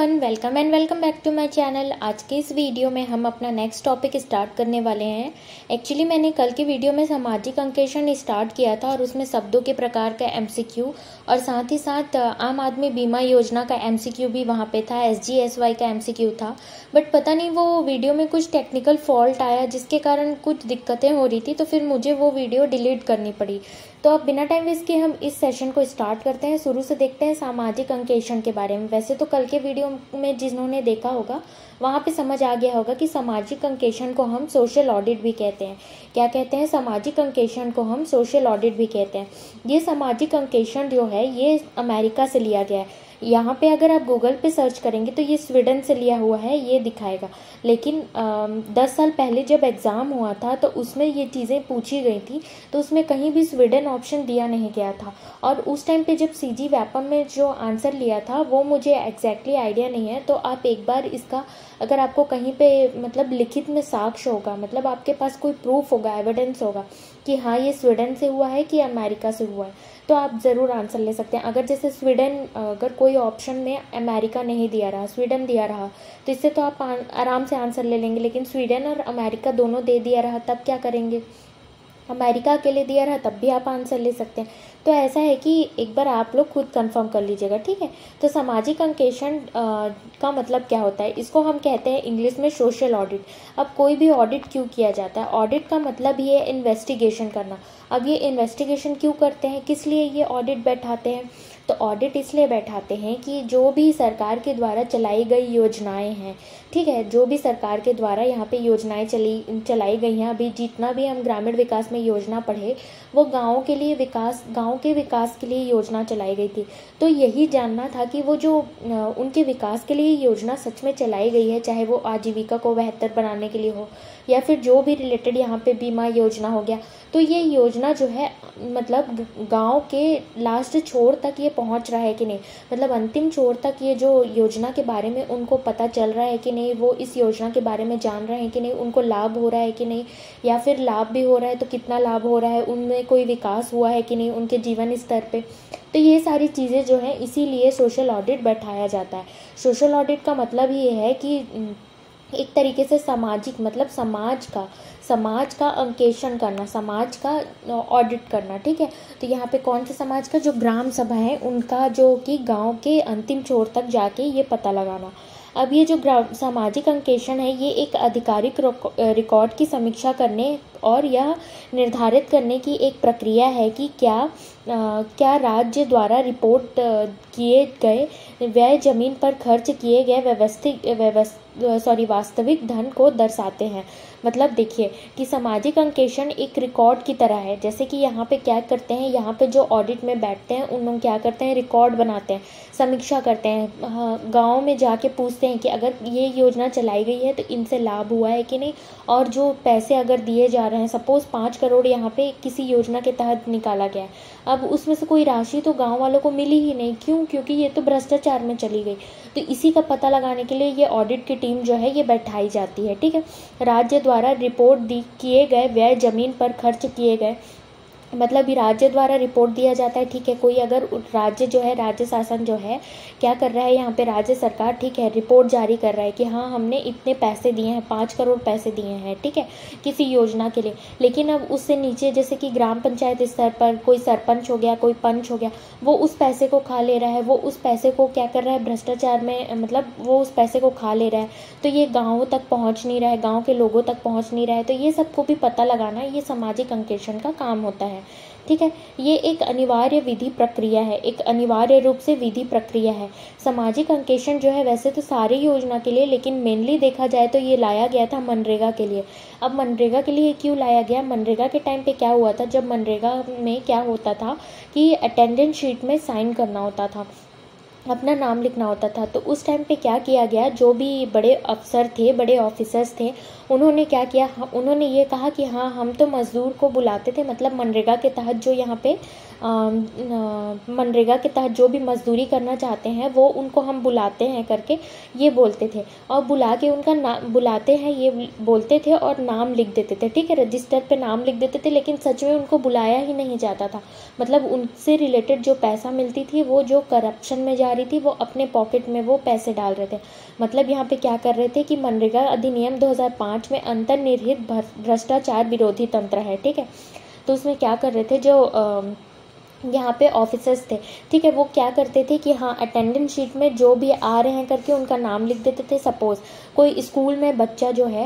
Everyone, welcome and welcome back to my channel. आज के इस वीडियो में हम अपना नेक्स्ट टॉपिक स्टार्ट करने वाले हैं। एक्चुअली मैंने कल की वीडियो में सामाजिक अंकेक्षण स्टार्ट किया था और उसमें शब्दों के प्रकार का एमसीक्यू और साथ ही साथ आम आदमी बीमा योजना का एमसीक्यू भी वहाँ पे था, SGSY का एमसीक्यू था। बट पता नहीं वो वीडियो में कुछ टेक्निकल फॉल्ट आया जिसके कारण कुछ दिक्कतें हो रही थी, तो फिर मुझे वो वीडियो डिलीट करनी पड़ी। तो अब बिना टाइम वेस्ट किए हम इस सेशन को स्टार्ट करते हैं। शुरू से देखते हैं सामाजिक अंकेक्षण के बारे में। वैसे तो कल के वीडियो में जिन्होंने देखा होगा वहाँ पे समझ आ गया होगा कि सामाजिक अंकेक्षण को हम सोशल ऑडिट भी कहते हैं। क्या कहते हैं? सामाजिक अंकेक्षण को हम सोशल ऑडिट भी कहते हैं। ये सामाजिक अंकेक्षण जो है ये अमेरिका से लिया गया है। यहाँ पे अगर आप गूगल पे सर्च करेंगे तो ये स्वीडन से लिया हुआ है, ये दिखाएगा। लेकिन 10 साल पहले जब एग्ज़ाम हुआ था तो उसमें ये चीज़ें पूछी गई थी, तो उसमें कहीं भी स्वीडन ऑप्शन दिया नहीं गया था। और उस टाइम पे जब CG व्यापम में जो आंसर लिया था वो मुझे एग्जैक्टली आइडिया नहीं है। तो आप एक बार इसका, अगर आपको कहीं पे मतलब लिखित में साक्ष्य होगा, मतलब आपके पास कोई प्रूफ होगा, एविडेंस होगा कि हाँ ये स्वीडन से हुआ है कि अमेरिका से हुआ है, तो आप ज़रूर आंसर ले सकते हैं। अगर जैसे स्वीडन, अगर कोई ऑप्शन में अमेरिका नहीं दिया रहा, स्वीडन दिया रहा, तो इससे तो आप आराम से आंसर ले लेंगे। लेकिन स्वीडन और अमेरिका दोनों दे दिया रहा तब क्या करेंगे? अमेरिका अकेले दिया रहा तब भी आप आंसर ले सकते हैं। तो ऐसा है कि एक बार आप लोग खुद कंफर्म कर लीजिएगा, ठीक है। तो सामाजिक अंकेक्षण का मतलब क्या होता है? इसको हम कहते हैं इंग्लिश में सोशल ऑडिट। अब कोई भी ऑडिट क्यों किया जाता है? ऑडिट का मतलब ही है इन्वेस्टिगेशन करना। अब ये इन्वेस्टिगेशन क्यों करते हैं, किस लिए ये ऑडिट बैठाते हैं? तो ऑडिट इसलिए बैठाते हैं कि जो भी सरकार के द्वारा चलाई गई योजनाएं हैं, ठीक है, जो भी सरकार के द्वारा यहाँ पे योजनाएं चलाई गई हैं, अभी जितना भी हम ग्रामीण विकास में योजना पढ़े वो गाँव के लिए विकास, गाँव के विकास के लिए योजना चलाई गई थी। तो यही जानना था कि वो जो उनके विकास के लिए योजना सच में चलाई गई है, चाहे वो आजीविका को बेहतर बनाने के लिए हो या फिर जो भी रिलेटेड यहाँ पे बीमा योजना हो गया, तो ये योजना जो है मतलब गांव के लास्ट छोर तक ये पहुंच रहा है कि नहीं, मतलब अंतिम छोर तक ये जो योजना के बारे में उनको पता चल रहा है कि नहीं, वो इस योजना के बारे में जान रहे हैं कि नहीं, उनको लाभ हो रहा है कि नहीं, या फिर लाभ भी हो रहा है तो कितना लाभ हो रहा है, उनमें कोई विकास हुआ है कि नहीं उनके जीवन स्तर पे। तो ये सारी चीज़ें जो हैं इसीलिए सोशल ऑडिट बैठाया जाता है। सोशल ऑडिट का मतलब ये है कि एक तरीके से सामाजिक, मतलब समाज का अंकेक्षण करना, समाज का ऑडिट करना, ठीक है। तो यहाँ पे कौन से समाज का? जो ग्राम सभा है उनका, जो कि गांव के अंतिम छोर तक जाके ये पता लगाना। अब ये जो सामाजिक अंकेक्षण है ये एक आधिकारिक रिकॉर्ड की समीक्षा करने और यह निर्धारित करने की एक प्रक्रिया है कि क्या राज्य द्वारा रिपोर्ट किए गए व्यय जमीन पर खर्च किए गए वास्तविक धन को दर्शाते हैं। मतलब देखिए कि सामाजिक अंकेक्षण एक रिकॉर्ड की तरह है। जैसे कि यहाँ पे क्या करते हैं, यहाँ पे जो ऑडिट में बैठते हैं उन लोग क्या करते हैं, रिकॉर्ड बनाते हैं, समीक्षा करते हैं, गाँव में जाके पूछते हैं कि अगर ये योजना चलाई गई है तो इनसे लाभ हुआ है कि नहीं, और जो पैसे अगर दिए जा रहे हैं, सपोज 5 करोड़ यहाँ पे किसी योजना के तहत निकाला गया है, अब उसमें से कोई राशि तो गांव वालों को मिली ही नहीं। क्यों? क्योंकि ये तो भ्रष्टाचार में चली गई। तो इसी का पता लगाने के लिए ये ऑडिट की टीम जो है ये बैठाई जाती है, ठीक है। राज्य द्वारा रिपोर्ट किए गए व्यय जमीन पर खर्च किए गए, मतलब राज्य द्वारा रिपोर्ट दिया जाता है, ठीक है। कोई अगर राज्य जो है, राज्य शासन जो है क्या कर रहा है, यहाँ पे राज्य सरकार, ठीक है, रिपोर्ट जारी कर रहा है कि हाँ हमने इतने पैसे दिए हैं, 5 करोड़ पैसे दिए हैं, ठीक है, किसी योजना के लिए। लेकिन अब उससे नीचे जैसे कि ग्राम पंचायत स्तर पर कोई सरपंच हो गया, कोई पंच हो गया, वो उस पैसे को खा ले रहा है, वो उस पैसे को क्या कर रहा है, भ्रष्टाचार में, मतलब वो उस पैसे को खा ले रहा है, तो ये गाँवों तक पहुँच नहीं रहा है, गाँव के लोगों तक पहुँच नहीं रहा है। तो ये सबको भी पता लगाना ये सामाजिक अंकेक्षण का काम होता है, ठीक है। ये एक अनिवार्य विधि प्रक्रिया है, एक अनिवार्य रूप से विधि प्रक्रिया है। सामाजिक अंकेक्षण जो है वैसे तो सारी योजना के लिए, लेकिन मेनली देखा जाए तो ये लाया गया था मनरेगा के लिए। अब मनरेगा के लिए क्यों लाया गया? मनरेगा के टाइम पे क्या हुआ था, जब मनरेगा में क्या होता था कि अटेंडेंस शीट में साइन करना होता था, अपना नाम लिखना होता था। तो उस टाइम पे क्या किया गया, जो भी बड़े अफसर थे, बड़े ऑफिसर्स थे, उन्होंने क्या किया, उन्होंने ये कहा कि हाँ हम तो मज़दूर को बुलाते थे, मतलब मनरेगा के तहत जो यहाँ पे मनरेगा के तहत जो भी मजदूरी करना चाहते हैं वो उनको हम बुलाते हैं करके ये बोलते थे, और बुला के उनका नाम बुलाते हैं ये बोलते थे और नाम लिख देते थे, ठीक है, रजिस्टर पे नाम लिख देते थे, लेकिन सच में उनको बुलाया ही नहीं जाता था। मतलब उनसे रिलेटेड जो पैसा मिलती थी वो जो करप्शन में जा रही थी वो अपने पॉकेट में वो पैसे डाल रहे थे। मतलब यहाँ पे क्या कर रहे थे कि मनरेगा अधिनियम 2005 में अंतर्निहित भ्रष्टाचार विरोधी तंत्र है, ठीक है। तो उसमें क्या कर रहे थे, जो यहाँ पे ऑफिसर्स थे, ठीक है, वो क्या करते थे कि हाँ अटेंडेंस शीट में जो भी आ रहे हैं करके उनका नाम लिख देते थे। सपोज कोई स्कूल में बच्चा जो है,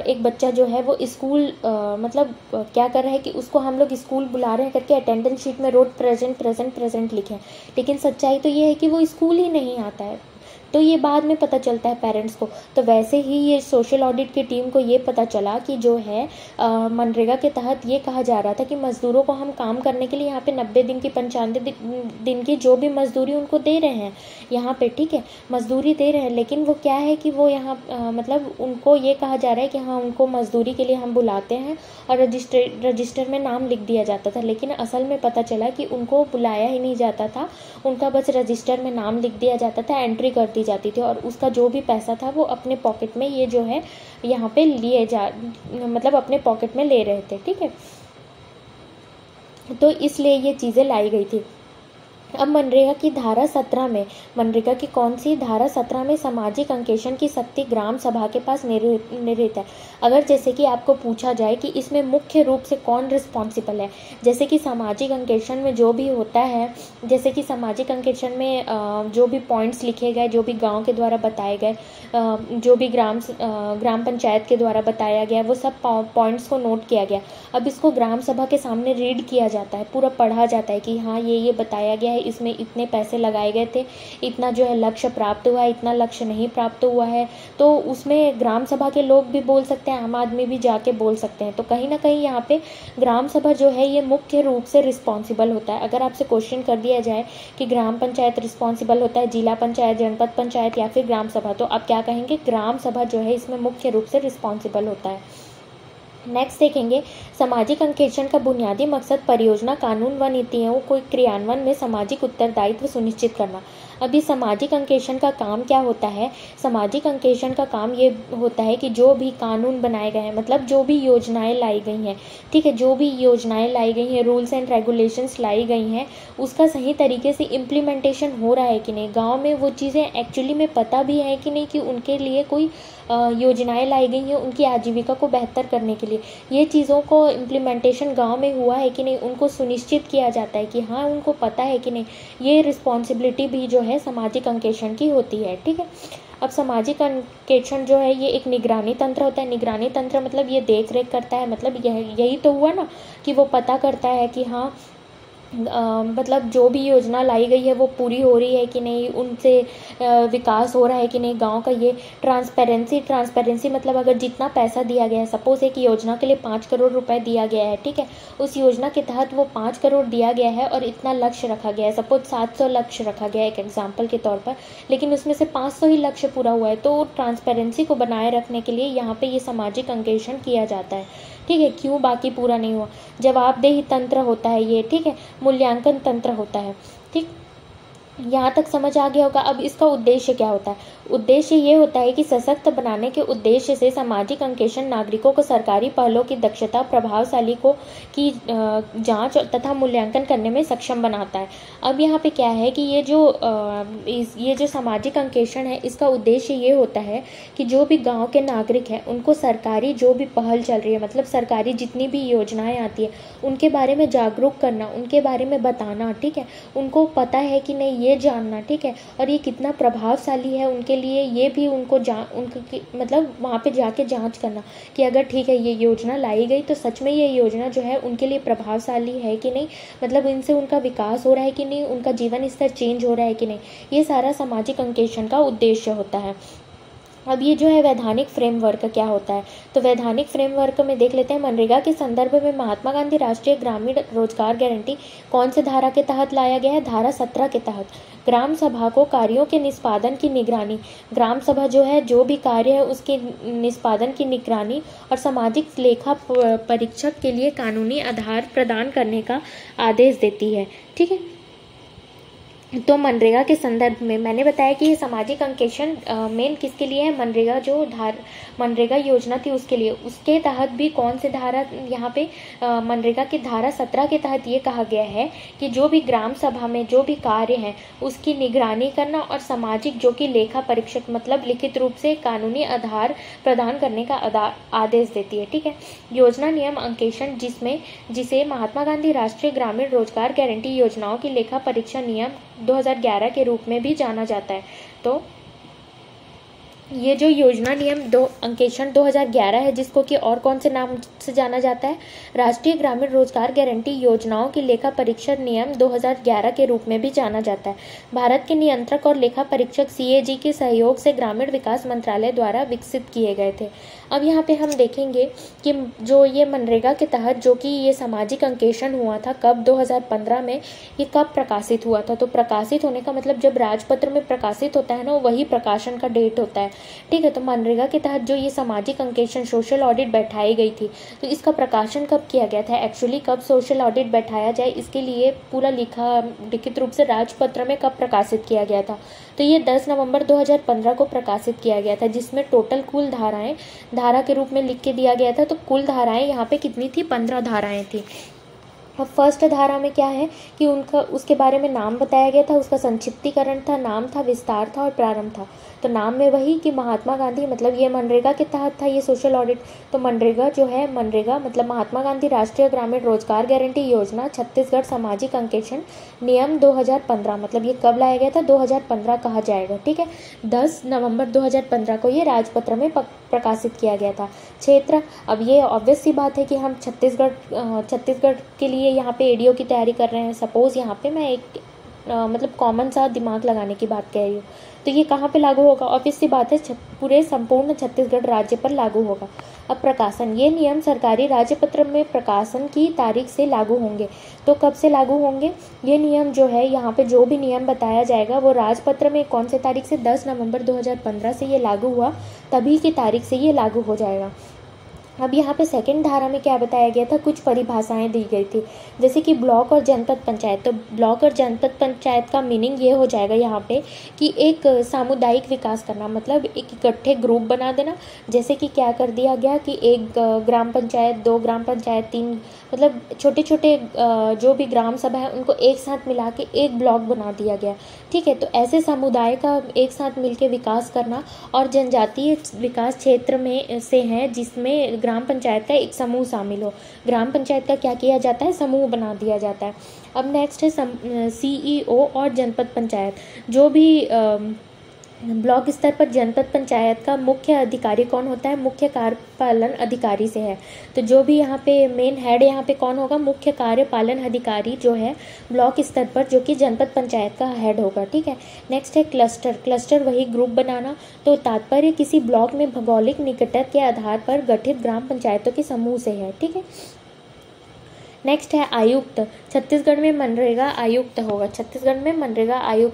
एक बच्चा जो है वो स्कूल मतलब क्या कर रहा है कि उसको हम लोग स्कूल बुला रहे हैं करके अटेंडेंस शीट में रोज प्रेजेंट प्रेजेंट प्रेजेंट लिखे, लेकिन सच्चाई तो ये है कि वो स्कूल ही नहीं आता है। तो ये बाद में पता चलता है पेरेंट्स को। तो वैसे ही ये सोशल ऑडिट की टीम को ये पता चला कि जो है मनरेगा के तहत ये कहा जा रहा था कि मज़दूरों को हम काम करने के लिए यहाँ पे 90 दिन की 95 दिन की जो भी मजदूरी उनको दे रहे हैं यहाँ पे, ठीक है, मजदूरी दे रहे हैं, लेकिन वो क्या है कि वो यहाँ मतलब उनको ये कहा जा रहा है कि हाँ उनको मजदूरी के लिए हम बुलाते हैं और रजिस्टर में नाम लिख दिया जाता था, लेकिन असल में पता चला कि उनको बुलाया ही नहीं जाता था, उनका बस रजिस्टर में नाम लिख दिया जाता था, एंट्री कर दी जाती थी और उसका जो भी पैसा था वो अपने पॉकेट में ये जो है यहाँ पे मतलब अपने पॉकेट में ले रहे थे, ठीक है। तो इसलिए ये चीज़ें लाई गई थी। अब मनरेगा की धारा 17 में, मनरेगा की कौन सी धारा 17 में सामाजिक अंकेक्षण की शक्ति ग्राम सभा के पास निहित है। अगर जैसे कि आपको पूछा जाए कि इसमें मुख्य रूप से कौन रिस्पॉन्सिबल है, जैसे कि सामाजिक अंकेक्षण में जो भी होता है, जैसे कि सामाजिक अंकेक्षण में जो भी पॉइंट्स लिखे गए, जो भी गांव के द्वारा बताए गए, जो भी ग्राम पंचायत के द्वारा बताया गया, वो सब पॉइंट्स को नोट किया गया। अब इसको ग्राम सभा के सामने रीड किया जाता है, पूरा पढ़ा जाता है कि हाँ ये बताया गया है, इसमें इतने पैसे लगाए गए थे, इतना जो है लक्ष्य प्राप्त हुआ है, इतना लक्ष्य नहीं प्राप्त हुआ है। तो उसमें ग्राम सभा के लोग भी बोल सकते हैं, आम आदमी भी जाके बोल सकते हैं। तो कहीं ना कहीं यहाँ पे ग्राम सभा जो है ये मुख्य रूप से रिस्पॉन्सिबल होता है। अगर आपसे क्वेश्चन कर दिया जाए कि ग्राम पंचायत रिस्पॉन्सिबल होता है, जिला पंचायत, जनपद पंचायत या फिर ग्राम सभा, तो आप क्या कहेंगे? ग्राम सभा जो है इसमें मुख्य रूप से रिस्पॉन्सिबल होता है। नेक्स्ट देखेंगे, सामाजिक अंकेक्षण का बुनियादी मकसद परियोजना, कानून व नीतियों को क्रियान्वयन में सामाजिक उत्तरदायित्व सुनिश्चित करना। अभी सामाजिक अंकेक्षण का काम क्या होता है? सामाजिक अंकेक्षण का काम ये होता है कि जो भी कानून बनाए गए हैं, मतलब जो भी योजनाएं लाई गई हैं, ठीक है, जो भी योजनाएं लाई गई हैं, रूल्स एंड रेगुलेशंस लाई गई हैं, उसका सही तरीके से इम्प्लीमेंटेशन हो रहा है कि नहीं, गाँव में वो चीज़ें एक्चुअली में पता भी है कि नहीं कि उनके लिए कोई योजनाएं लाई गई हैं उनकी आजीविका को बेहतर करने के लिए, ये चीज़ों को इम्प्लीमेंटेशन गांव में हुआ है कि नहीं, उनको सुनिश्चित किया जाता है कि हाँ उनको पता है कि नहीं। ये रिस्पॉन्सिबिलिटी भी जो है सामाजिक अंकेक्षण की होती है, ठीक है। अब सामाजिक अंकेक्षण जो है ये एक निगरानी तंत्र होता है। निगरानी तंत्र मतलब ये देख रेख करता है, मतलब यही तो हुआ ना कि वो पता करता है कि हाँ मतलब जो भी योजना लाई गई है वो पूरी हो रही है कि नहीं, उनसे विकास हो रहा है कि नहीं गांव का। ये ट्रांसपेरेंसी मतलब अगर जितना पैसा दिया गया है, सपोज एक योजना के लिए 5 करोड़ रुपए दिया गया है, ठीक है, उस योजना के तहत वो 5 करोड़ दिया गया है और इतना लक्ष्य रखा गया है, सपोज 700 लक्ष्य रखा गया है एक एग्जाम्पल के तौर पर, लेकिन उसमें से 500 ही लक्ष्य पूरा हुआ है। तो ट्रांसपेरेंसी को बनाए रखने के लिए यहाँ पे ये सामाजिक अंकेक्षण किया जाता है, ठीक है, क्यों बाकी पूरा नहीं हुआ। जवाबदेही तंत्र होता है ये, ठीक है, मूल्यांकन तंत्र होता है, ठीक, यहाँ तक समझ आ गया होगा। अब इसका उद्देश्य क्या होता है? उद्देश्य ये होता है कि सशक्त बनाने के उद्देश्य से सामाजिक अंकेक्षण नागरिकों को सरकारी पहलों की दक्षता, प्रभावशाली को की जांच तथा मूल्यांकन करने में सक्षम बनाता है। अब यहाँ पे क्या है कि ये जो सामाजिक अंकेक्षण है इसका उद्देश्य ये होता है कि जो भी गाँव के नागरिक हैं उनको सरकारी जो भी पहल चल रही है, मतलब सरकारी जितनी भी योजनाएं आती है उनके बारे में जागरूक करना, उनके बारे में बताना, ठीक है, उनको पता है कि नहीं ये जानना, ठीक है, और ये कितना प्रभावशाली है उनके लिए, ये भी उनको मतलब वहाँ पे जाके जांच करना कि अगर ठीक है ये योजना लाई गई तो सच में ये योजना जो है उनके लिए प्रभावशाली है कि नहीं, मतलब इनसे उनका विकास हो रहा है कि नहीं, उनका जीवन स्तर चेंज हो रहा है कि नहीं। ये सारा सामाजिक अंकेक्षण का उद्देश्य होता है। अब ये जो है वैधानिक फ्रेमवर्क क्या होता है? तो वैधानिक फ्रेमवर्क में देख लेते हैं। मनरेगा के संदर्भ में महात्मा गांधी राष्ट्रीय ग्रामीण रोजगार गारंटी कौन से धारा के तहत लाया गया है? धारा 17 के तहत। ग्राम सभा को कार्यों के निष्पादन की निगरानी, ग्राम सभा जो है जो भी कार्य है उसके निष्पादन की निगरानी और सामाजिक लेखा परीक्षक के लिए कानूनी आधार प्रदान करने का आदेश देती है, ठीक है। तो मनरेगा के संदर्भ में मैंने बताया कि ये सामाजिक अंकेक्षण मेन किसके लिए है, मनरेगा जो मनरेगा योजना थी उसके लिए। उसके तहत भी कौन से धारा यहाँ पे मनरेगा की धारा 17 के तहत ये कहा गया है कि जो भी ग्राम सभा में जो भी कार्य हैं उसकी निगरानी करना और सामाजिक जो कि लेखा परीक्षक मतलब लिखित रूप से कानूनी आधार प्रदान करने का आदेश देती है। ठीक है, योजना नियम अंकेक्षण जिसे महात्मा गांधी राष्ट्रीय ग्रामीण रोजगार गारंटी योजनाओं की लेखा परीक्षा नियम 2011 के रूप में भी जाना जाता है। तो ये जो योजना नियम अंकेक्षण 2011 है, जिसको कि और कौन से नाम से जाना जाता है, राष्ट्रीय ग्रामीण रोजगार गारंटी योजनाओं की लेखा परीक्षण नियम 2011 के रूप में भी जाना जाता है, भारत के नियंत्रक और लेखा परीक्षक CAG के सहयोग से ग्रामीण विकास मंत्रालय द्वारा विकसित किए गए थे। अब यहाँ पे हम देखेंगे कि जो ये मनरेगा के तहत जो कि ये सामाजिक अंकेक्षण हुआ था कब, 2015 में, ये कब प्रकाशित हुआ था। तो प्रकाशित होने का मतलब जब राजपत्र में प्रकाशित होता है ना, वही प्रकाशन का डेट होता है। ठीक है, तो मनरेगा के तहत जो ये सामाजिक अंकेक्षण सोशल ऑडिट बैठाई गई थी, तो इसका प्रकाशन कब किया गया था, एक्चुअली कब सोशल ऑडिट बैठाया जाए इसके लिए पूरा लिखित रूप से राजपत्र में कब प्रकाशित किया गया था। तो ये 10 नवंबर 2015 को प्रकाशित किया गया था, जिसमें टोटल कुल धाराएं धारा के रूप में लिख के दिया गया था। तो कुल धाराएं यहाँ पे कितनी थी, 15 धाराएं थी। अब फर्स्ट धारा में क्या है कि उसके बारे में नाम बताया गया था, उसका संक्षिप्तीकरण था, नाम था, विस्तार था और प्रारंभ था। तो नाम में वही कि महात्मा गांधी, मतलब ये मनरेगा के तहत था ये सोशल ऑडिट। तो मनरेगा जो है, मनरेगा मतलब महात्मा गांधी राष्ट्रीय ग्रामीण रोजगार गारंटी योजना छत्तीसगढ़ सामाजिक अंकेक्षण नियम 2015, मतलब ये कब लाया गया था, 2015 कहा जाएगा। ठीक है, 10 नवंबर 2015 को ये राजपत्र में प्रकाशित किया गया था। क्षेत्र, अब ये ऑब्वियस सी बात है कि हम छत्तीसगढ़ के लिए यहाँ पे ADO की तैयारी कर रहे हैं। सपोज यहाँ पे मैं एक मतलब कॉमन सा दिमाग लगाने की बात कह रही हूँ, तो ये कहाँ पे लागू होगा, ऑब्वियस सी बात है पूरे संपूर्ण छत्तीसगढ़ राज्य पर लागू होगा। अब प्रकाशन, ये नियम सरकारी राज्यपत्र में प्रकाशन की तारीख से लागू होंगे। तो कब से लागू होंगे ये नियम, जो है यहाँ पे जो भी नियम बताया जाएगा वो राजपत्र में कौन से तारीख से, 10 नवंबर 2015 से ये लागू हुआ, तभी की तारीख से ये लागू हो जाएगा। अब यहाँ पे सेकंड धारा में क्या बताया गया था, कुछ परिभाषाएं दी गई थी, जैसे कि ब्लॉक और जनपद पंचायत। तो ब्लॉक और जनपद पंचायत का मीनिंग ये हो जाएगा यहाँ पे कि एक सामुदायिक विकास करना, मतलब एक इकट्ठे ग्रुप बना देना। जैसे कि क्या कर दिया गया कि एक ग्राम पंचायत, 2 ग्राम पंचायत, 3, मतलब छोटे छोटे जो भी ग्राम सभा है उनको एक साथ मिला के एक ब्लॉक बना दिया गया। ठीक है, तो ऐसे समुदाय का एक साथ मिलके विकास करना। और जनजातीय विकास क्षेत्र में से हैं जिसमें ग्राम पंचायत का एक समूह शामिल हो। ग्राम पंचायत का क्या किया जाता है, समूह बना दिया जाता है। अब नेक्स्ट है CEO और जनपद पंचायत। जो भी ब्लॉक स्तर पर जनपद पंचायत का मुख्य अधिकारी कौन होता है, मुख्य कार्यपालन अधिकारी से है। तो जो भी यहाँ पे मेन हेड यहाँ पे कौन होगा, मुख्य कार्यपालन अधिकारी जो है ब्लॉक स्तर पर, जो कि जनपद पंचायत का हेड होगा। ठीक है, नेक्स्ट है क्लस्टर वही ग्रुप बनाना। तो तात्पर्य किसी ब्लॉक में भौगोलिक निकटता के आधार पर गठित ग्राम पंचायतों के समूह से है। ठीक है, नेक्स्ट है आयुक्त। छत्तीसगढ़ में मनरेगा आयुक्त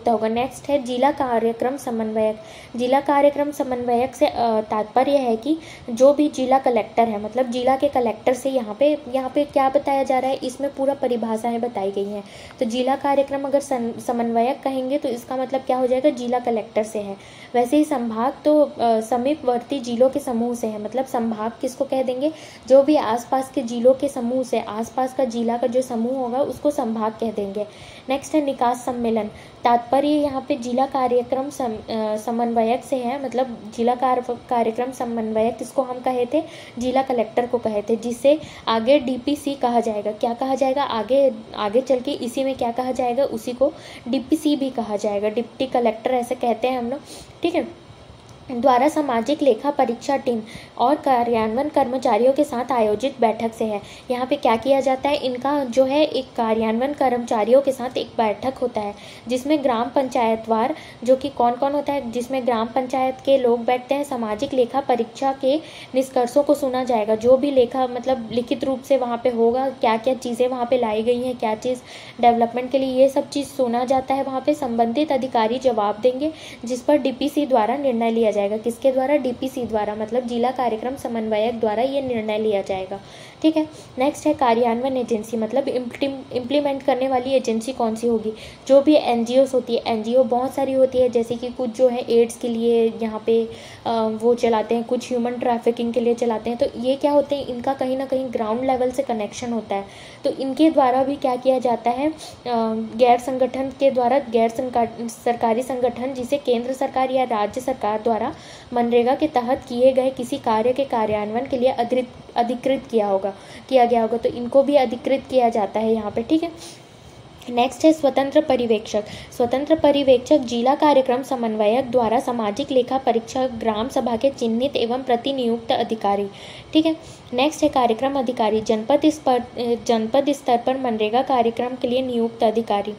होगा। नेक्स्ट है जिला कार्यक्रम समन्वयक। जिला कार्यक्रम समन्वयक से तात्पर्य है कि जो भी जिला कलेक्टर है, मतलब जिला के कलेक्टर से यहाँ पे क्या बताया जा रहा है, इसमें पूरा परिभाषाएं बताई गई हैं। तो जिला कार्यक्रम अगर समन्वयक कहेंगे तो इसका मतलब क्या हो जाएगा, जिला कलेक्टर से है। वैसे ही संभाग तो समीपवर्ती जिलों के समूह से है, मतलब संभाग किसको कह देंगे, जो भी आसपास के जिलों के समूह से, आसपास का जिला का जो समूह होगा उसको संभाग कह देंगे। नेक्स्ट है निकास सम्मेलन। तात्पर्य यहाँ पे जिला कार्यक्रम समन्वयक से है, मतलब जिला कार्यक्रम समन्वयक किसको हम कहे थे, जिला कलेक्टर को कहे थे, जिसे आगे DPC कहा जाएगा। क्या कहा जाएगा, आगे चल के इसी में क्या कहा जाएगा, उसी को DPC भी कहा जाएगा, डिप्टी कलेक्टर ऐसे कहते हैं हम लोग। ठीक है, द्वारा सामाजिक लेखा परीक्षा टीम और कार्यान्वयन कर्मचारियों के साथ आयोजित बैठक से है। यहाँ पे क्या किया जाता है, इनका जो है एक कार्यान्वयन कर्मचारियों के साथ एक बैठक होता है, जिसमें ग्राम पंचायतवार जो कि कौन कौन होता है, जिसमें ग्राम पंचायत के लोग बैठते हैं। सामाजिक लेखा परीक्षा के निष्कर्षों को सुना जाएगा, जो भी लेखा मतलब लिखित रूप से वहाँ पे होगा, क्या क्या चीज़ें वहाँ पे लाई गई हैं, क्या चीज़ डेवलपमेंट के लिए, ये सब चीज़ सुना जाता है। वहाँ पे संबंधित अधिकारी जवाब देंगे, जिस पर DPC द्वारा निर्णय लिया जाएगा। किसके द्वारा? डीपीसी द्वारा, मतलब जिला कार्यक्रम समन्वयक द्वारा ये निर्णय लिया जाएगा। ठीक है। नेक्स्ट है कार्यान्वयन एजेंसी, मतलब इम्प्लीमेंट करने वाली एजेंसी कौन सी होगी? जो भी एनजीओस होती है, एनजीओ बहुत सारी होती है, जैसे कि कुछ जो है एड्स के लिए यहाँ पे वो चलाते हैं, कुछ ह्यूमन ट्रैफिकिंग के लिए चलाते हैं। तो ये क्या होते हैं, इनका कहीं ना कहीं ग्राउंड लेवल से कनेक्शन होता है। तो इनके द्वारा भी क्या किया जाता है, गैर संगठन के द्वारा, गैर सरकारी संगठन जिसे केंद्र सरकार या राज्य सरकार द्वारा मनरेगा के तहत किए गए किसी कार्य के कार्यान्वयन के लिए अधिकृत किया गया होगा। तो इनको भी अधिकृत किया जाता है यहाँ पे। ठीक है। नेक्स्ट है स्वतंत्र पर्यवेक्षक। स्वतंत्र पर्यवेक्षक जिला कार्यक्रम समन्वयक द्वारा सामाजिक लेखा परीक्षक ग्राम सभा के चिन्हित एवं प्रतिनियुक्त अधिकारी। ठीक है। नेक्स्ट है कार्यक्रम अधिकारी, जनपद स्तर पर मनरेगा कार्यक्रम के लिए नियुक्त अधिकारी।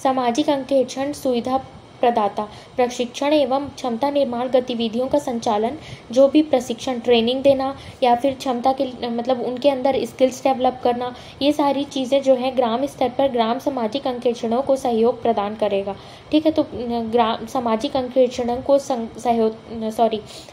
सामाजिक अंकेक्षण सुविधा प्रदाता, प्रशिक्षण एवं क्षमता निर्माण गतिविधियों का संचालन, जो भी प्रशिक्षण, ट्रेनिंग देना या फिर क्षमता के मतलब उनके अंदर स्किल्स डेवलप करना, ये सारी चीज़ें जो है ग्राम स्तर पर ग्राम सामाजिक अंकेक्षणों को सहयोग प्रदान करेगा। ठीक है। तो ग्राम सामाजिक अंकेक्षणों को